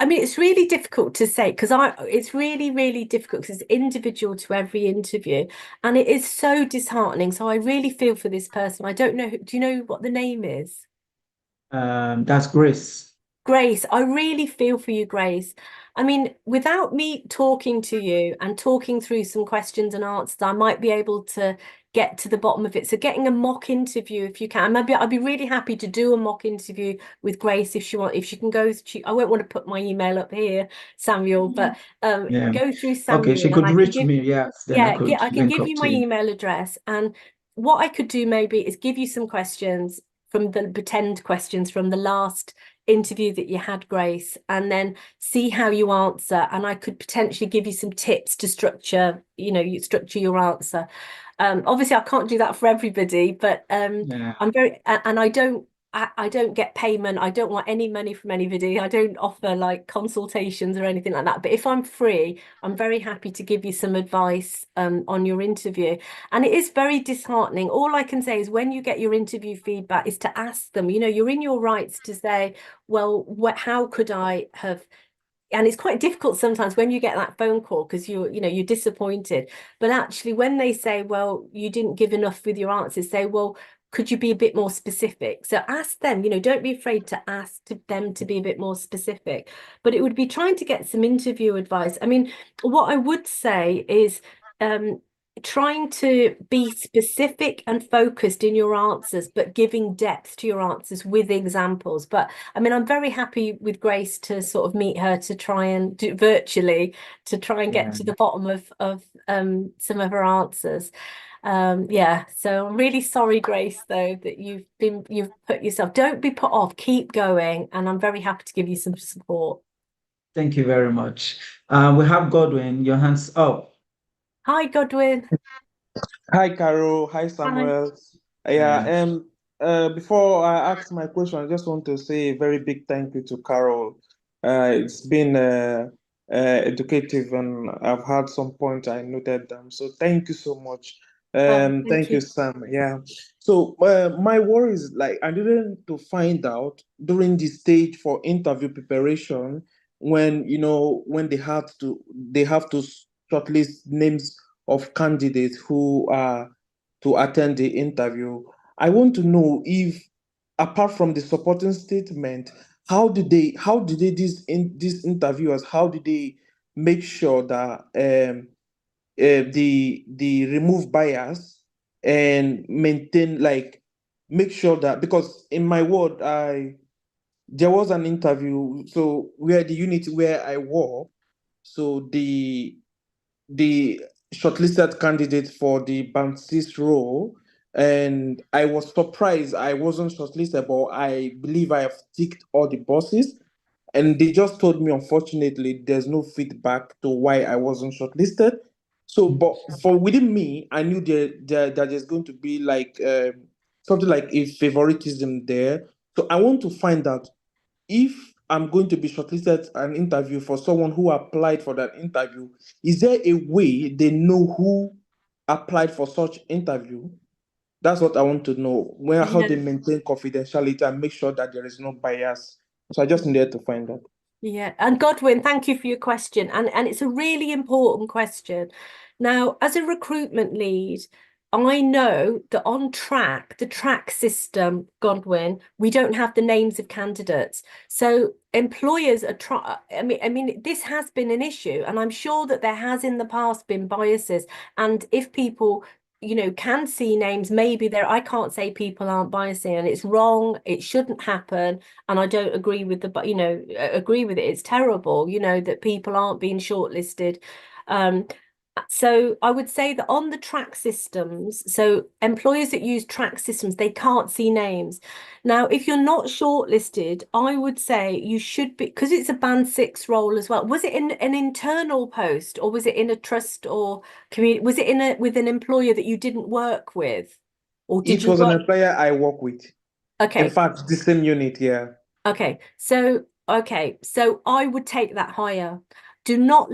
I mean, it's really difficult to say because it's really, really difficult because it's individual to every interview, and it is so disheartening. So I really feel for this person. I don't know, do you know what the name is? That's Grace. Grace, I really feel for you, Grace. I mean, without me talking to you and talking through some questions and answers, I might be able to get to the bottom of it. So getting a mock interview if you can. Maybe I'd be really happy to do a mock interview with Grace if she can go. I won't want to put my email up here, Samuel, but Yeah. go through Okay, she Samuel and could I can reach give me. Yes, then I yeah, could I can link give up you to my you. email address. And what I could do maybe is give you some questions from the pretend questions from the last interview that you had, Grace, and then see how you answer. And I could potentially give you some tips to you structure your answer. Obviously, I can't do that for everybody, but Yeah. I'm very, and I don't get payment. I don't want any money from anybody. I don't offer like consultations or anything like that. But if I'm free, I'm very happy to give you some advice on your interview. And it is very disheartening. All I can say is when you get your interview feedback is to ask them, you're in your rights to say, well, how could I have, and it's quite difficult sometimes when you get that phone call because you're disappointed, but actually when they say, well, you didn't give enough with your answers, say, well, could you be a bit more specific? So ask them, don't be afraid to ask them to be a bit more specific. But it would be trying to get some interview advice. I mean, what I would say is trying to be specific and focused in your answers, but giving depth to your answers with examples. But I mean, I'm very happy with Grace to sort of meet her to try and do virtually to try and get Yeah. to the bottom of some of her answers. Yeah, so I'm really sorry, Grace, though, that you've put yourself. Don't be put off. Keep going, and I'm very happy to give you some support. Thank you very much. We have Godwin, your hands up. Hi, Godwin. Hi, Carol. Hi, Hi. Samuel. Yeah, Yeah. before I ask my question, I just want to say a very big thank you to Carol. It's been educative, and I've had some points I noted them. So thank you so much. Oh, thank Thank you, you. Sam. Yeah. So my worry is like I didn't to find out during the stage for interview preparation when when they have to shortlist names of candidates who are to attend the interview. I want to know if, apart from the supporting statement, how did they these interviewers, how did they make sure that the remove bias and maintain, like, make sure that, because in my word, I there was an interview, so where the unit where I work, so the shortlisted candidate for the Band 6 role, and I was surprised I wasn't shortlisted, but I believe I have ticked all the boxes. And they just told me, unfortunately, there's no feedback to why I wasn't shortlisted. So, but for within me, I knew that there's going to be like something like a favoritism there. So I want to find out if I'm going to be shortlisted an interview for someone who applied for that interview, is there a way they know who applied for such interview? That's what I want to know. How they Yeah. maintain confidentiality and make sure that there is no bias So I just needed to find out. Yeah, and Godwin, thank you for your question. And it's a really important question. Now, as a recruitment lead, I know that on track, the track system, Godwin, we don't have the names of candidates. So employers are trying, I mean, this has been an issue, and I'm sure that there has in the past been biases. And if people can see names, maybe I can't say people aren't biasing, and it's wrong, it shouldn't happen. And I don't agree with agree with it. It's terrible, that people aren't being shortlisted. So I would say that on the track systems, so employers that use track systems, they can't see names. Now, if you're not shortlisted, I would say you should be, because it's a band 6 role as well. Was it in an internal post, or was it in a trust or community? Was it with an employer that you didn't work with? Or did It you was an work? employer I work with. In Okay. fact, the same unit, yeah. Okay, so I would take that higher. Do not,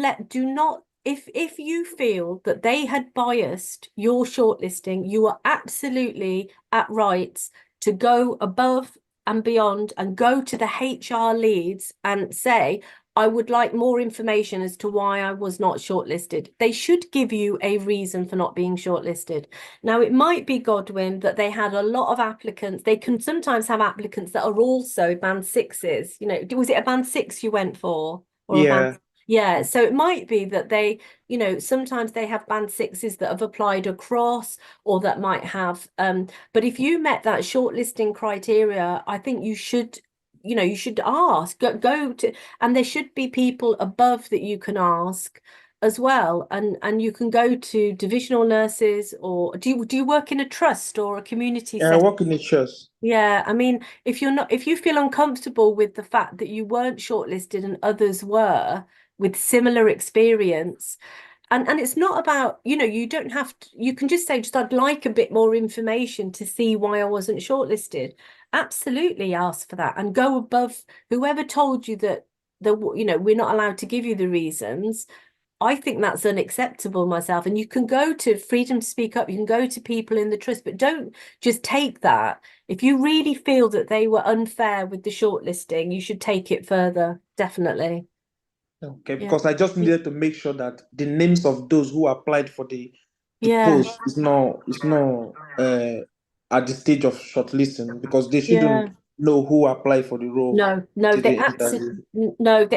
if you feel that they had biased your shortlisting, you are absolutely at rights to go above and beyond and go to the HR leads and say, I would like more information as to why I was not shortlisted. They should give you a reason for not being shortlisted. Now, it might be, Godwin, that they had a lot of applicants. They can sometimes have applicants that are also band 6s. Was it a band 6 you went for? Or a band? Yeah. Yeah, so it might be that they, sometimes they have band 6s that have applied across, or that might have, but if you met that shortlisting criteria, I think you should ask, go to, and there should be people above that you can ask as well, and you can go to divisional nurses, or do you work in a trust or a community Yeah, I setting? work in the church. Yeah, I mean, if you feel uncomfortable with the fact that you weren't shortlisted and others were with similar experience, and it's not about, you don't have to, you can just say, just I'd like a bit more information to see why I wasn't shortlisted. Absolutely ask for that and go above whoever told you that we're not allowed to give you the reasons. I think that's unacceptable myself. And you can go to Freedom to Speak Up, you can go to people in the trust, but don't just take that. If you really feel that they were unfair with the shortlisting, you should take it further, definitely. Okay, Yeah. because I just needed to make sure that the names of those who applied for the Yeah. post is not at the stage of shortlisting, because they Yeah. shouldn't know who applied for the role No, till they the interview.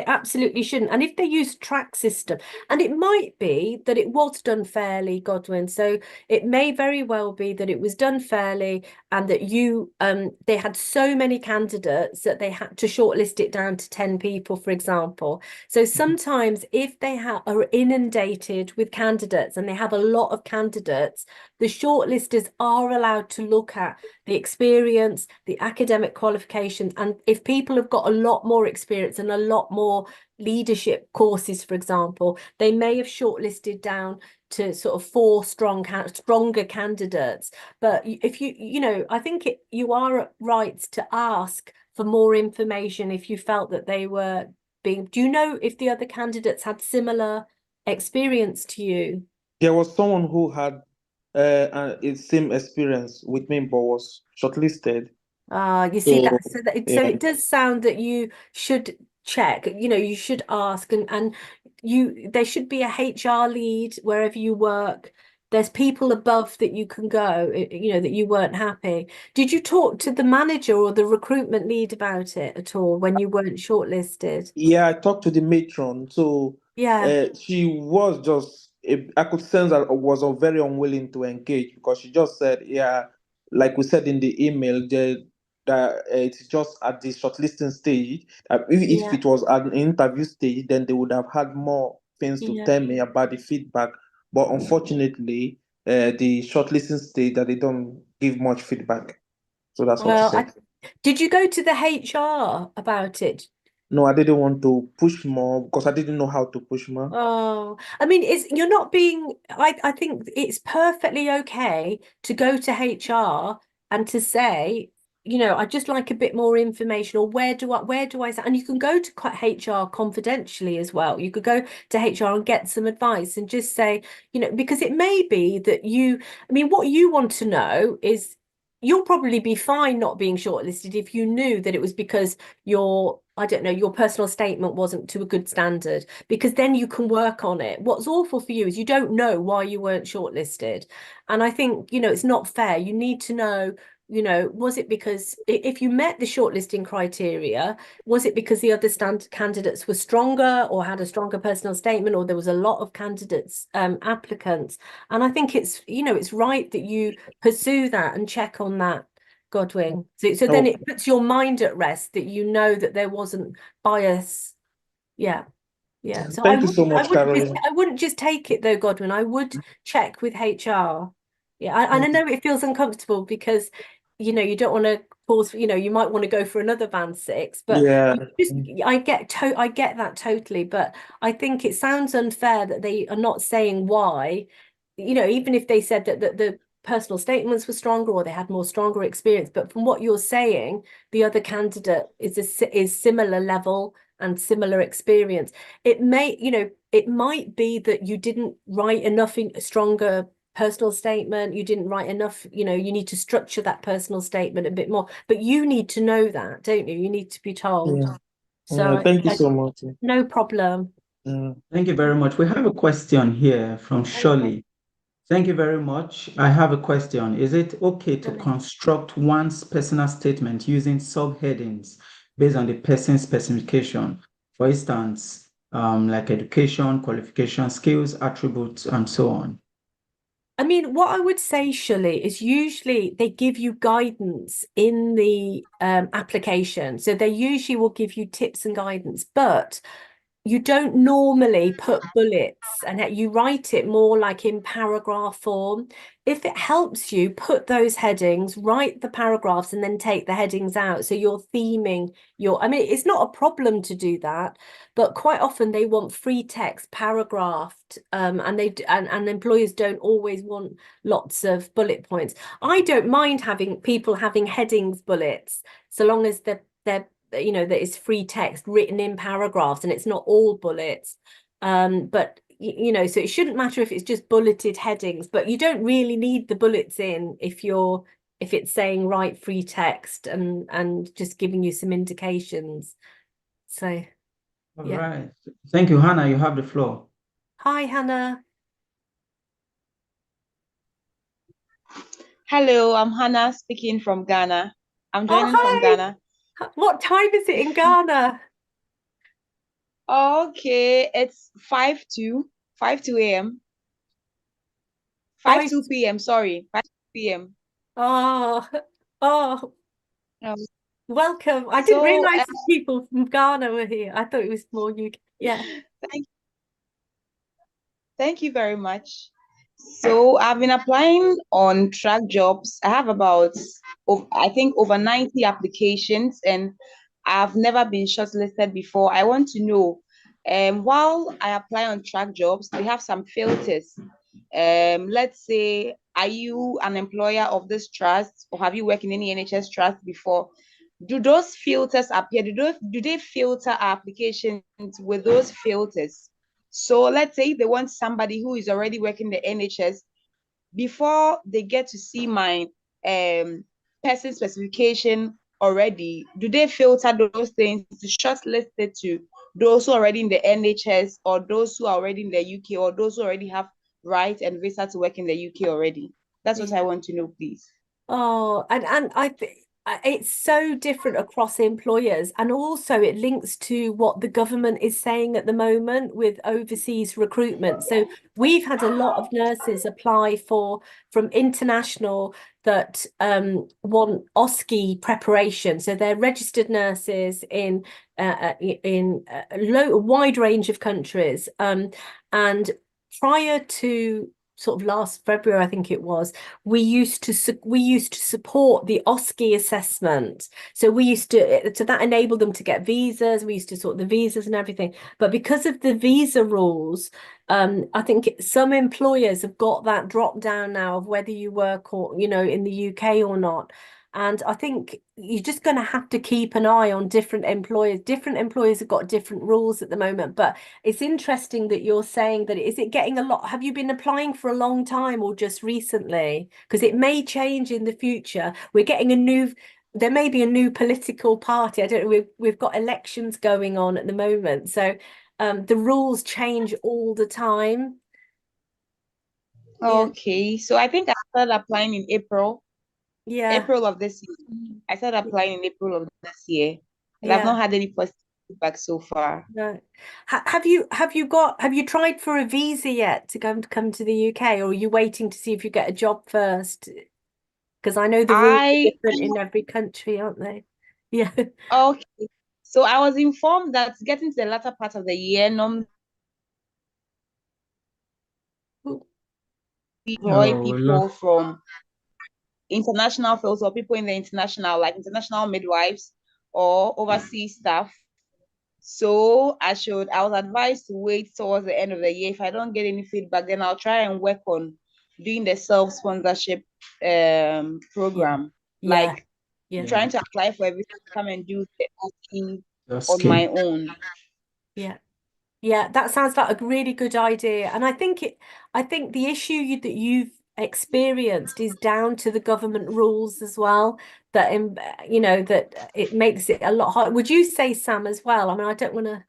absolutely shouldn't. And if they use track system, and it might be that it was done fairly, Godwin. So it may very well be that it was done fairly, and that they had so many candidates that they had to shortlist it down to 10 people, for example. So sometimes if they are inundated with candidates and they have a lot of candidates, the shortlisters are allowed to look at the experience, the academic qualifications, and if people have got a lot more experience and a lot more leadership courses, for example, they may have shortlisted down to sort of 4 stronger candidates. But if I think you are at rights to ask for more information if you felt that they were being. Do you know if the other candidates had similar experience to you? There was someone who had the same experience with me but was shortlisted. You see So that, so yeah, it does sound that you should check, you should ask, and there should be a HR lead wherever you work. There's people above that you can go, that you weren't happy. Did you talk to the manager or the recruitment lead about it at all when you weren't shortlisted? yeah, I talked to the matron. So Yeah, she was just, I could sense that was very unwilling to engage, because she just said, yeah, like we said in the email, that it's just at the shortlisting stage. If yeah, it was at an interview stage, then they would have had more things to yeah. tell me about the feedback. But unfortunately, the shortlisting stage, that they don't give much feedback. So that's what she Well, said. did you go to the HR about it? No, I didn't want to push more because I didn't know how to push more. Oh, I mean, you're not being, I think it's perfectly okay to go to HR and to say, I'd just like a bit more information, or where do I, and you can go to HR confidentially as well. You could go to HR and get some advice and just say, because it may be that I mean, what you want to know is you'll probably be fine not being shortlisted if you knew that it was because your, I don't know, your personal statement wasn't to a good standard, because then you can work on it. What's awful for you is you don't know why you weren't shortlisted. And I think, it's not fair. You need to know, was it because if you met the shortlisting criteria, was it because the other candidates were stronger or had a stronger personal statement, or there was a lot of candidates, applicants? And I think it's, it's right that you pursue that and check on that, Godwin. So then it puts your mind at rest that you know that there wasn't bias. Yeah. Yeah. So Thank you so much, Caroline. I wouldn't just take it though, Godwin. I would check with HR. Yeah. And I know it feels uncomfortable because, you don't want to pause, you might want to go for another band 6, but I get that totally. But I think it sounds unfair that they are not saying why, even if they said that the personal statements were stronger or they had more stronger experience. But from what you're saying, the other candidate is similar level and similar experience. It might be that you didn't write enough in a stronger personal statement, you didn't write enough, you need to structure that personal statement a bit more, but you need to know that, don't you? You need to be told. So thank you so much. no problem. Thank you very much. We have a question here from Shirley. Thank you very much. I have a question. Is it okay to construct one's personal statement using subheadings based on the person's specification? For instance, like education, qualification, skills, attributes, and so on. I mean, what I would say, Shirley, is usually they give you guidance in the application. So they usually will give you tips and guidance, but you don't normally put bullets, and you write it more like in paragraph form. If it helps you, put those headings, write the paragraphs, and then take the headings out. So you're theming I mean, it's not a problem to do that, but quite often they want free text paragraphed, and employers don't always want lots of bullet points. I don't mind having people having headings bullets, so long as they're that is free text written in paragraphs and it's not all bullets. But so it shouldn't matter if it's just bulleted headings, but you don't really need the bullets in if it's saying write free text and just giving you some indications. So all right. Thank you, Hannah. You have the floor. Hi, Hannah. Hello, I'm Hannah speaking from Ghana. I'm joining from Ghana. What time is it in Ghana? Okay, it's 5:02 a.m. 5:02 p.m. Sorry, 5:02 p.m. Oh, welcome. I didn't realize people from Ghana were here. I thought it was more UK. Yeah. Thank you very much. So I've been applying on track jobs. I have I think over 90 applications, and I've never been shortlisted before. I want to know, while I apply on track jobs, they have some filters. Let's say, are you an employer of this trust, or have you worked in any NHS trust before? Do those filters appear? Do they filter our applications with those filters? So let's say they want somebody who is already working the NHS. Before they get to see my person specification already, do they filter those things to shortlist it to those who are already in the NHS, or those who are already in the UK, or those who already have right and visa to work in the UK already? That's what I want to know, please. Oh, and I think it's so different across employers, and also it links to what the government is saying at the moment with overseas recruitment. So we've had a lot of nurses apply from international that want OSCE preparation. So they're registered nurses in a wide range of countries, and prior to sort of last February, I think it was, we used to support the OSCE assessment. So that enabled them to get visas. We used to sort the visas and everything. But because of the visa rules, I think some employers have got that drop down now of whether you work or in the UK or not. And I think you're just going to have to keep an eye on different employers. Different employers have got different rules at the moment, but it's interesting that you're saying that. Is it getting a lot? Have you been applying for a long time or just recently? Because it may change in the future. We're getting there may be a new political party. I don't know. We've got elections going on at the moment. So the rules change all the time. Yeah. Okay, so I think I started applying in April Yeah. of this year. I started applying in April of this year, and I've Yeah. not had any positive feedback so far. No. Have you tried for a visa yet to come to the UK, or are you waiting to see if you get a job first? Because I know the rules are I different in every country, aren't they? Yeah. Okay, so I was informed that getting to the latter part of the year, normally employ Oh, we people from international fields or people in the international, like international midwives or overseas staff. So I was advised to wait towards the end of the year. If I don't get any feedback, then I'll try and work on doing the self-sponsorship Yeah. program, Yeah. like Yeah. trying to apply for everything, come and do the whole thing your on my scheme. own. Yeah. Yeah, that sounds like a really good idea. And I think the issue that you've experienced is down to the government rules as well, that that it makes it a lot harder. Would you say, Sam, as well? I mean, I don't want to.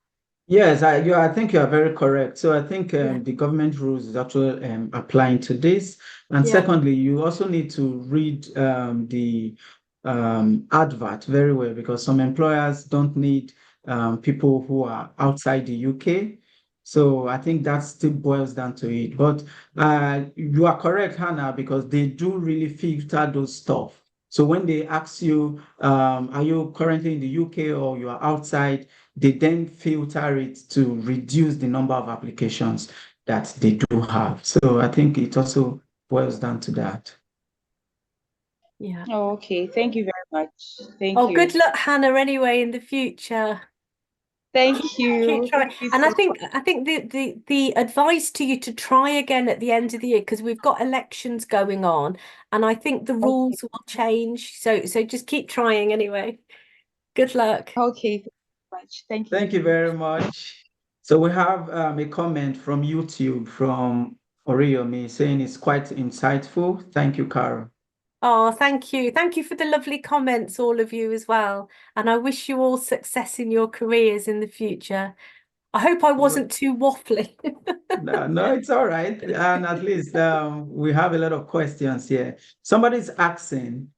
Yes, I think you are very correct. So I think Yeah. the government rules is actually applying to this. And Yeah. secondly, you also need to read the advert very well, because some employers don't need people who are outside the UK. So I think that still boils down to it. But you are correct, Hannah, because they do really filter those stuff. So when they ask you, are you currently in the UK or you are outside? They then filter it to reduce the number of applications that they do have. So I think it also boils down to that. Yeah. Okay, thank you very much. Thank Oh, good you. luck, Hannah, anyway, in the future. Thank Keep you. trying. Thank you And so I think the advice to you to try again at the end of the year, because we've got elections going on, and I think the much. rules will change. So just keep trying anyway. Good luck. Okay, thank you so much. Thank you. Thank you very much. So we have a comment from YouTube from Oriyomi saying it's quite insightful. Thank you, Carol. Oh, thank you. Thank you for the lovely comments, all of you as well. And I wish you all success in your careers in the future. I hope I wasn't too waffly. No, no, it's all right. And at least we have a lot of questions here. Somebody's asking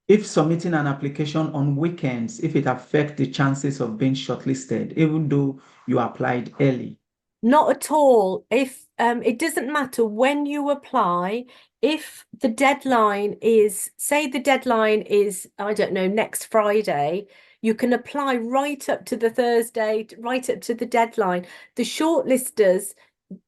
if submitting an application on weekends, if it affects the chances of being shortlisted, even though you applied early. Not at all. If it doesn't matter when you apply, if the deadline is, say the deadline is, I don't know, next Friday, you can apply right up to the Thursday, right up to the deadline. The shortlisters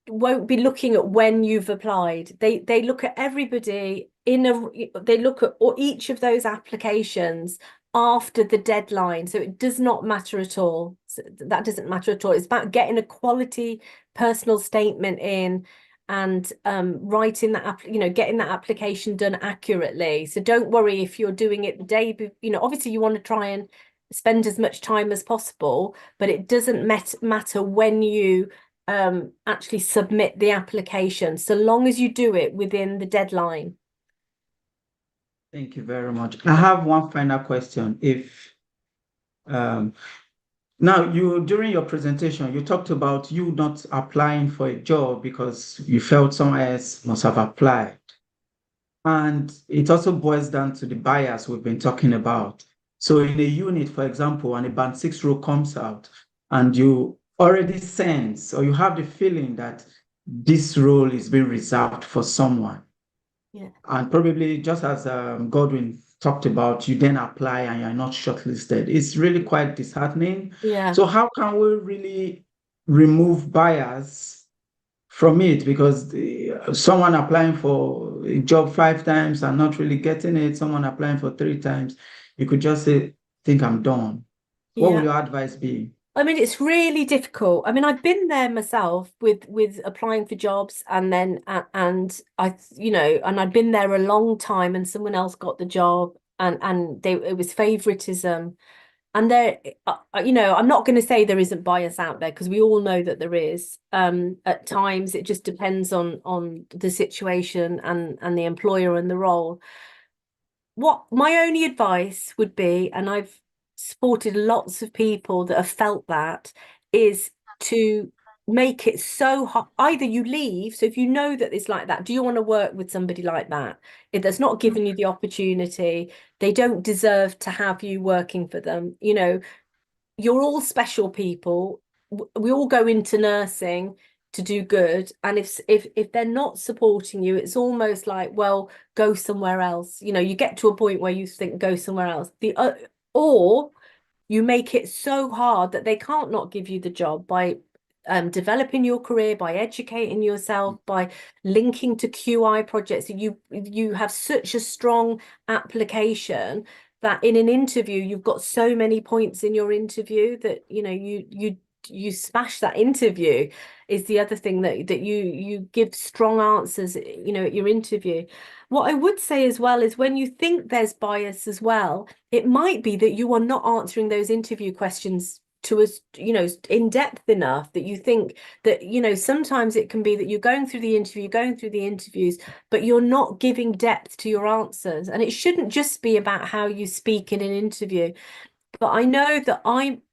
won't be looking at when you've applied. They look at everybody they look at each of those applications after the deadline. So it does not matter at all. So that doesn't matter at all. It's about getting a quality personal statement in and writing that getting that application done accurately. So don't worry if you're doing it the day, obviously you want to try and spend as much time as possible, but it doesn't matter when you actually submit the application, so long as you do it within the deadline. Thank you very much. I have one final question. If now you during your presentation, you talked about you not applying for a job because you felt someone else must have applied. And it also boils down to the bias we've been talking about. So in a unit, for example, and a band 6 role comes out, and you already sense or you have the feeling that this role is being reserved for someone. Yeah. And probably just as Godwin talked about, you then apply and you're not shortlisted. It's really quite disheartening. Yeah. So how can we really remove bias from it? Because someone applying for a job 5 times and not really getting it, someone applying for 3 times, you could just say, think I'm done. What would Yeah. your advice be? I mean, it's really difficult. I mean, I've been there myself with applying for jobs, and then and I've been there a long time and someone else got the job, and it was favoritism. And there, you know, I'm not going to say there isn't bias out there, because we all know that there is. At times, it just depends on the situation and the employer and the role. What my only advice would be, and I've supported lots of people that have felt that, is to make it so hard. Either you leave, so if you know that it's like that, do you want to work with somebody like that? If that's not given you the opportunity, they don't deserve to have you working for them. You know, you're all special people. We all go into nursing to do good, and if they're not supporting you, it's almost like, well, go somewhere else. You know, you get to a point where you think go somewhere else. Or you make it so hard that they can't not give you the job by developing your career, by educating yourself, by linking to QI projects. You have such a strong application that in an interview you've got so many points in your interview that, you know, you smash that interview. Is the other thing, that you give strong answers, you know, at your interview. What I would say as well is, when you think there's bias as well, it might be that you are not answering those interview questions to us, you know, in depth enough, that you think that, you know, sometimes it can be that you're going through the interviews, but you're not giving depth to your answers. And it shouldn't just be about how you speak in an interview. But I know that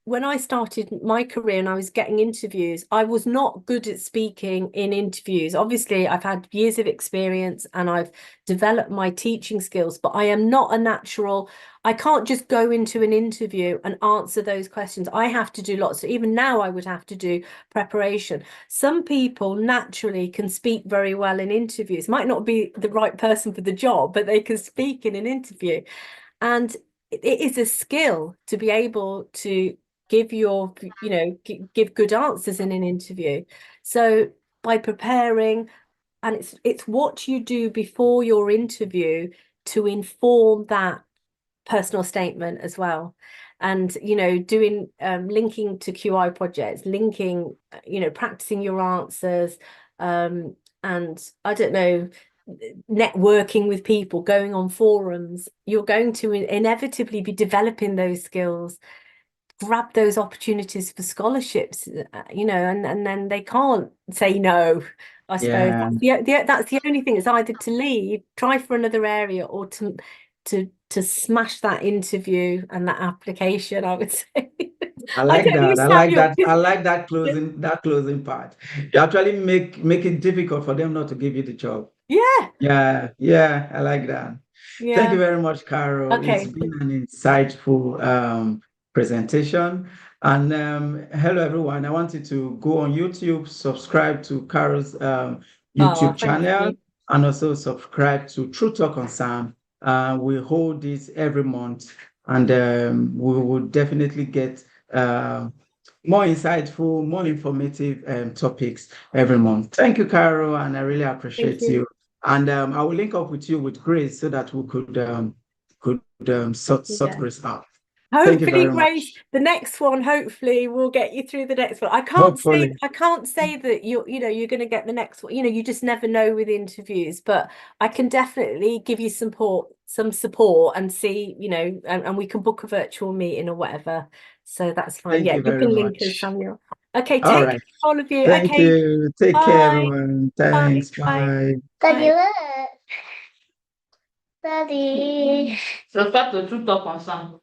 when I started my career and I was getting interviews, I was not good at speaking in interviews. Obviously, I've had years of experience and I've developed my teaching skills, but I am not a natural. I can't just go into an interview and answer those questions. I have to do lots. Even now, I would have to do preparation. Some people naturally can speak very well in interviews. Might not be the right person for the job, but they can speak in an interview. And it is a skill to be able to give give good answers in an interview. So by preparing, and it's what you do before your interview to inform that personal statement as well. And, you know, doing linking to QI projects, linking, you know, practicing your answers, and I don't know, networking with people, going on forums. You're going to inevitably be developing those skills. Grab those opportunities for scholarships, you know, and then they can't say no. I suppose that's the only thing. It's either to leave, try for another area, or to smash that interview and that application, I would say. I like that. I like that closing part. You actually make it difficult for them not to give you the job. Yeah, I like that. Thank you very much, Carol. Okay. It's been an insightful presentation. And hello, everyone. I want you to go on YouTube, subscribe to Carol's YouTube channel, and also subscribe to True Talk on Sam. We hold this every month, and we will definitely get more insightful, more informative topics every month. Thank you, Carol, and I really appreciate you. And I will link up with you with Grace so that we could sort Grace out. Hopefully, Grace, the next one, hopefully we'll get you through the next one. I can't say that you're going to get the next one. You know, you just never know with interviews, but I can definitely give you some support and see, you know, and we can book a virtual meeting or whatever. So that's fine. Thank you very much. Link us, Samuel. Okay, take care, all of you. Thank you. Take care, everyone. Thanks. Bye. Daddy, look. Daddy. So start to talk on Sam.